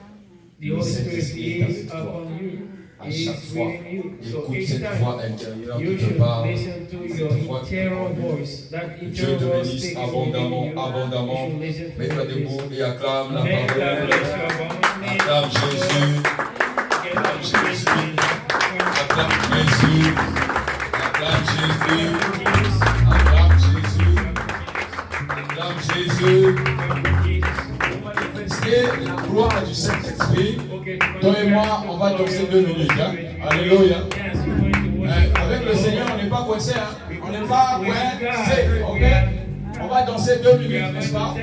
The Holy Spirit is upon you. À He chaque is fois, within you. So écoute each cette time voix intérieure you qui te should parle. listen to Cette your voix qui te internal parle. voice. That Que Dieu internal te voice bénisse speaking abondamment, within you. abondamment. You should listen to Mets-toi this. debout et acclame la Make God parole. bless you abundantly. Acclame Jésus. Acclame Jésus. Acclame Jésus. Acclame Jésus. Acclame Jésus. Acclame Jésus. Manifester la gloire du Saint-Esprit. Toi et moi, on va danser 2 minutes. Hein? Alléluia. Avec le Seigneur, on n'est pas coincé. Hein? On n'est pas coincé. Ok? On va danser 2 minutes, n'est-ce pas?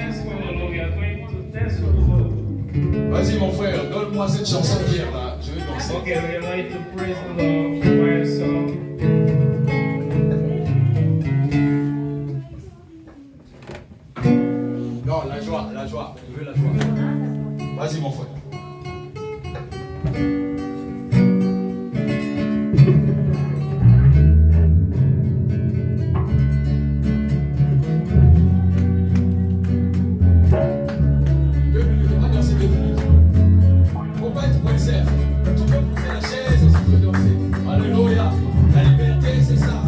Vas-y, mon frère, donne-moi cette chanson d'hier là. Je vais danser. Okay, we are going to praise the Lord for a song. Non, la joie. Je veux la joie. Vas-y, mon frère. On va danser 2 minutes. Faut pas être coincé. Tu peux pousser la chaise si tu veux danser. Alléluia. La liberté, c'est ça.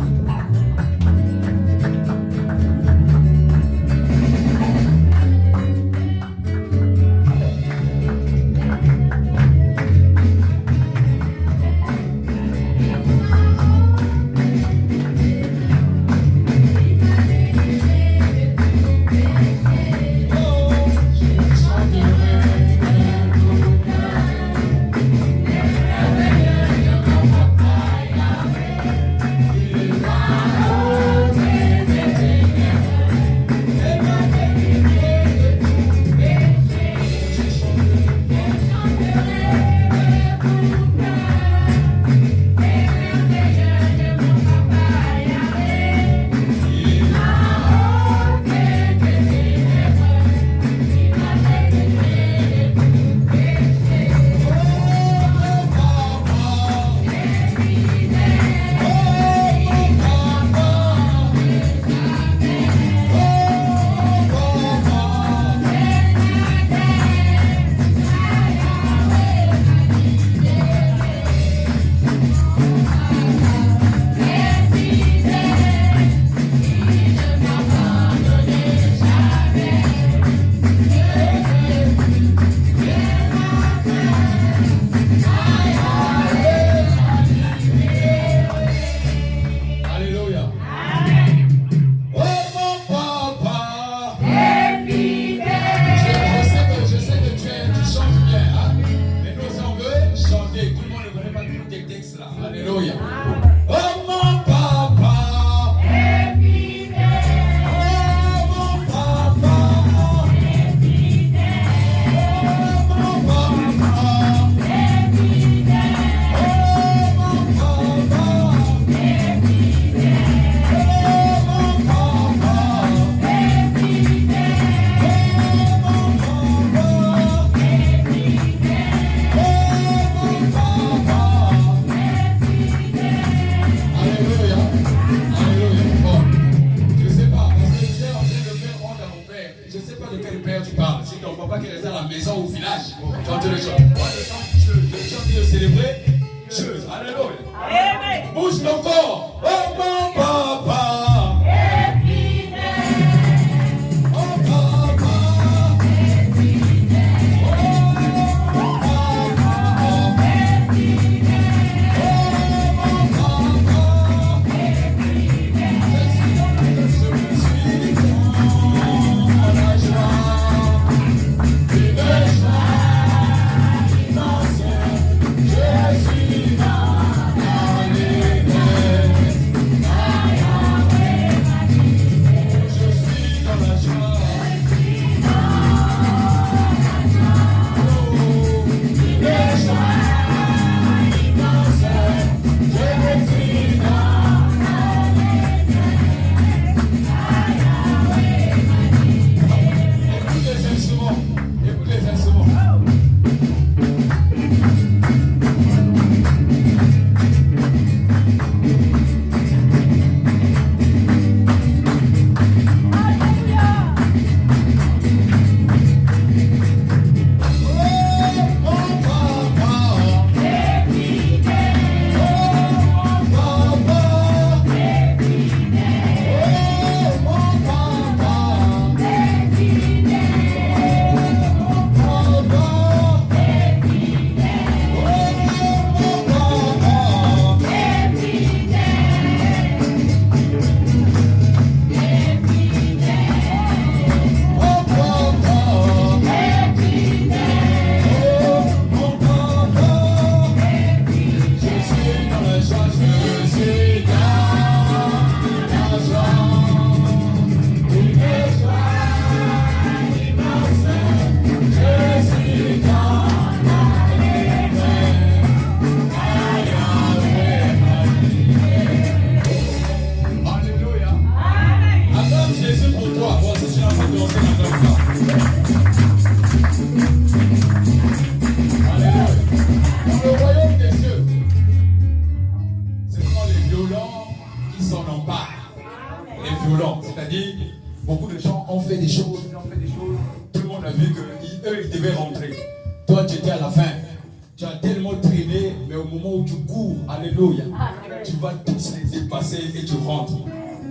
je ne sais pas de quel père tu parles. Si ton papa qui restait à la maison ou au village, tu entends le chant. Moi, le chant qui est célébré, chose. Alléluia. Bouge ton corps. Oh mon papa.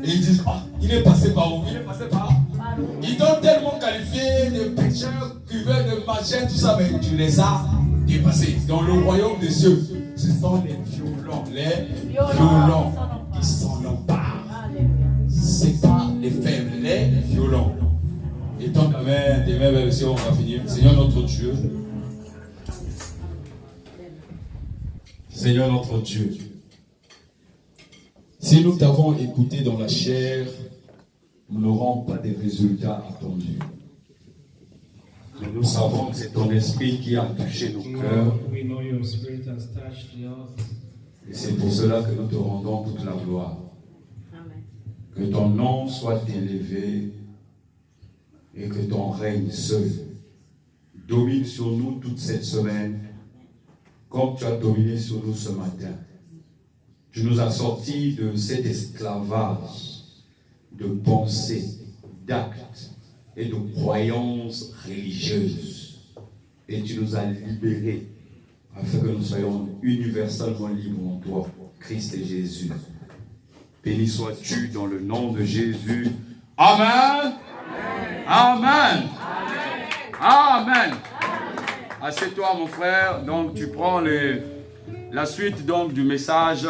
Et ils disent, ah, il est passé par où? Il est passé par là. Ils t'ont tellement qualifié de pécheurs, cuveurs de machin, tout ça, mais tu les as dépassés. Dans le royaume des cieux, ce sont les violents qui s'en emparent. C'est pas les faibles, les violents. Et tant ta main, tes mains vers le ciel, on va finir. Seigneur notre Dieu. Seigneur notre Dieu. Si nous t'avons écouté dans la chair, nous n'aurons pas des résultats attendus. Mais nous savons que c'est ton esprit qui a touché nos cœurs. Et c'est pour cela que nous te rendons toute la gloire. Que ton nom soit élevé et que ton règne seul domine sur nous toute cette semaine, comme tu as dominé sur nous ce matin. Tu nous as sortis de cet esclavage de pensées, d'actes et de croyances religieuses. Et tu nous as libérés afin que nous soyons universellement libres en toi, Christ et Jésus. Béni sois-tu dans le nom de Jésus. Amen. Amen. Amen. Assieds-toi, mon frère. Donc, tu prends la suite donc, du message.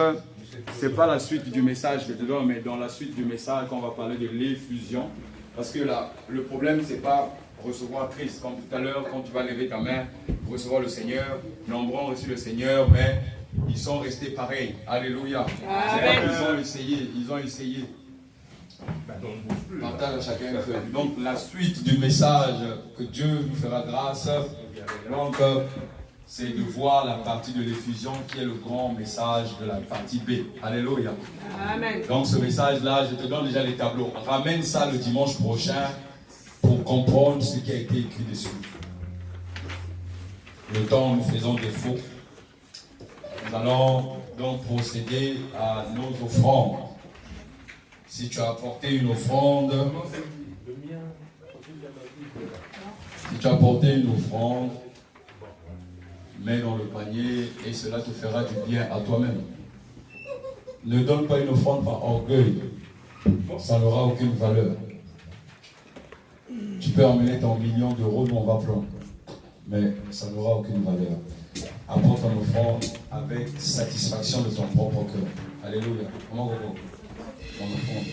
Ce n'est pas la suite du message que je te donne, mais dans la suite du message, on va parler de l'effusion. Parce que là, le problème, ce n'est pas recevoir Christ. Comme tout à l'heure, quand tu vas lever ta main pour recevoir le Seigneur, nombreux ont reçu le Seigneur, mais ils sont restés pareils. Alléluia. Ils ont essayé. Partage à chacun. Donc, la suite du message que Dieu nous fera grâce, donc, c'est de voir la partie de l'effusion qui est le grand message de la partie B. Alléluia. Amen. Donc ce message-là, je te donne déjà les tableaux. Ramène ça le dimanche prochain pour comprendre ce qui a été écrit dessus. Le temps où nous faisons des faux, nous allons donc procéder à nos offrandes. Si tu as apporté une offrande, Si tu as apporté une offrande, mets dans le panier et cela te fera du bien à toi-même. Ne donne pas une offrande par orgueil. Ça n'aura aucune valeur. Tu peux emmener ton million d'euros, nous on va prendre. Mais ça n'aura aucune valeur. Apporte ton offrande avec satisfaction de ton propre cœur. Alléluia. Comment on va? Ton offrande.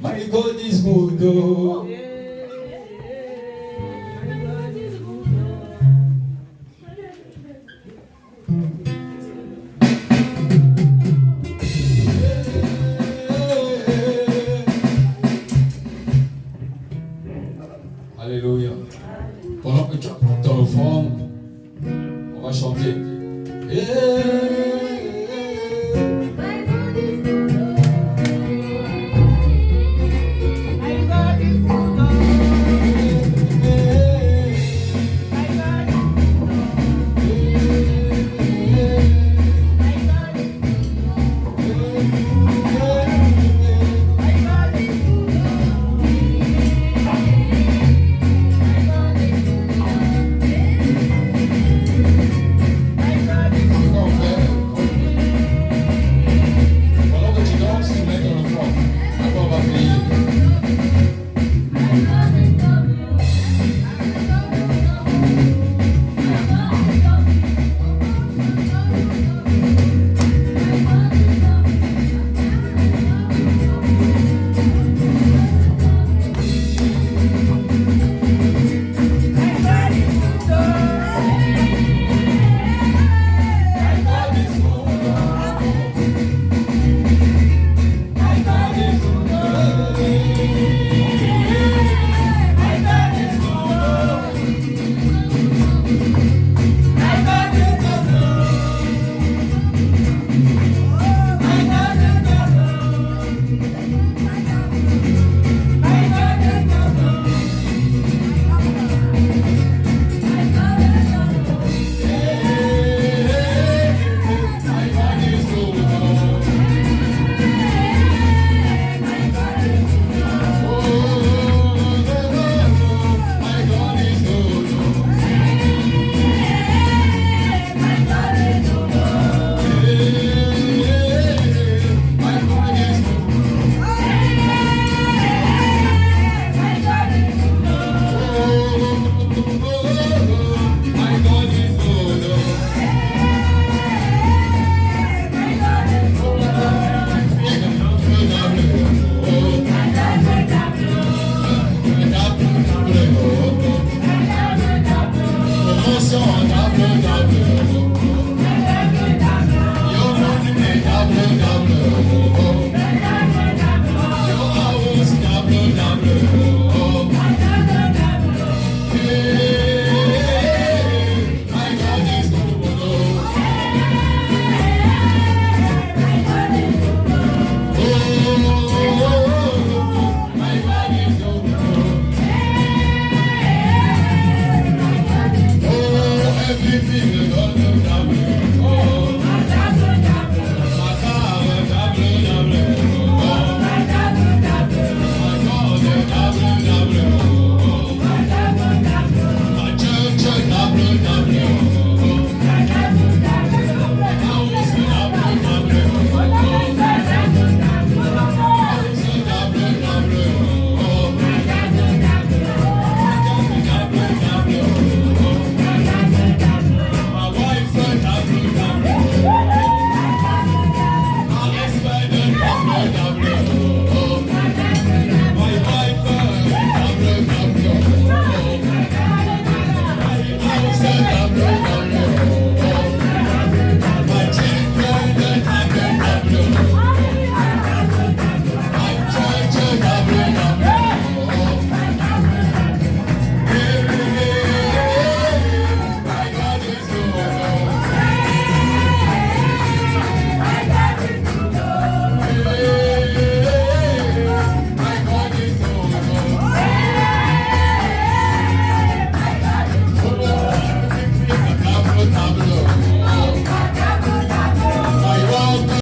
My God is good. Oh. Alléluia. Pendant que tu apportes ton offrande, on va chanter.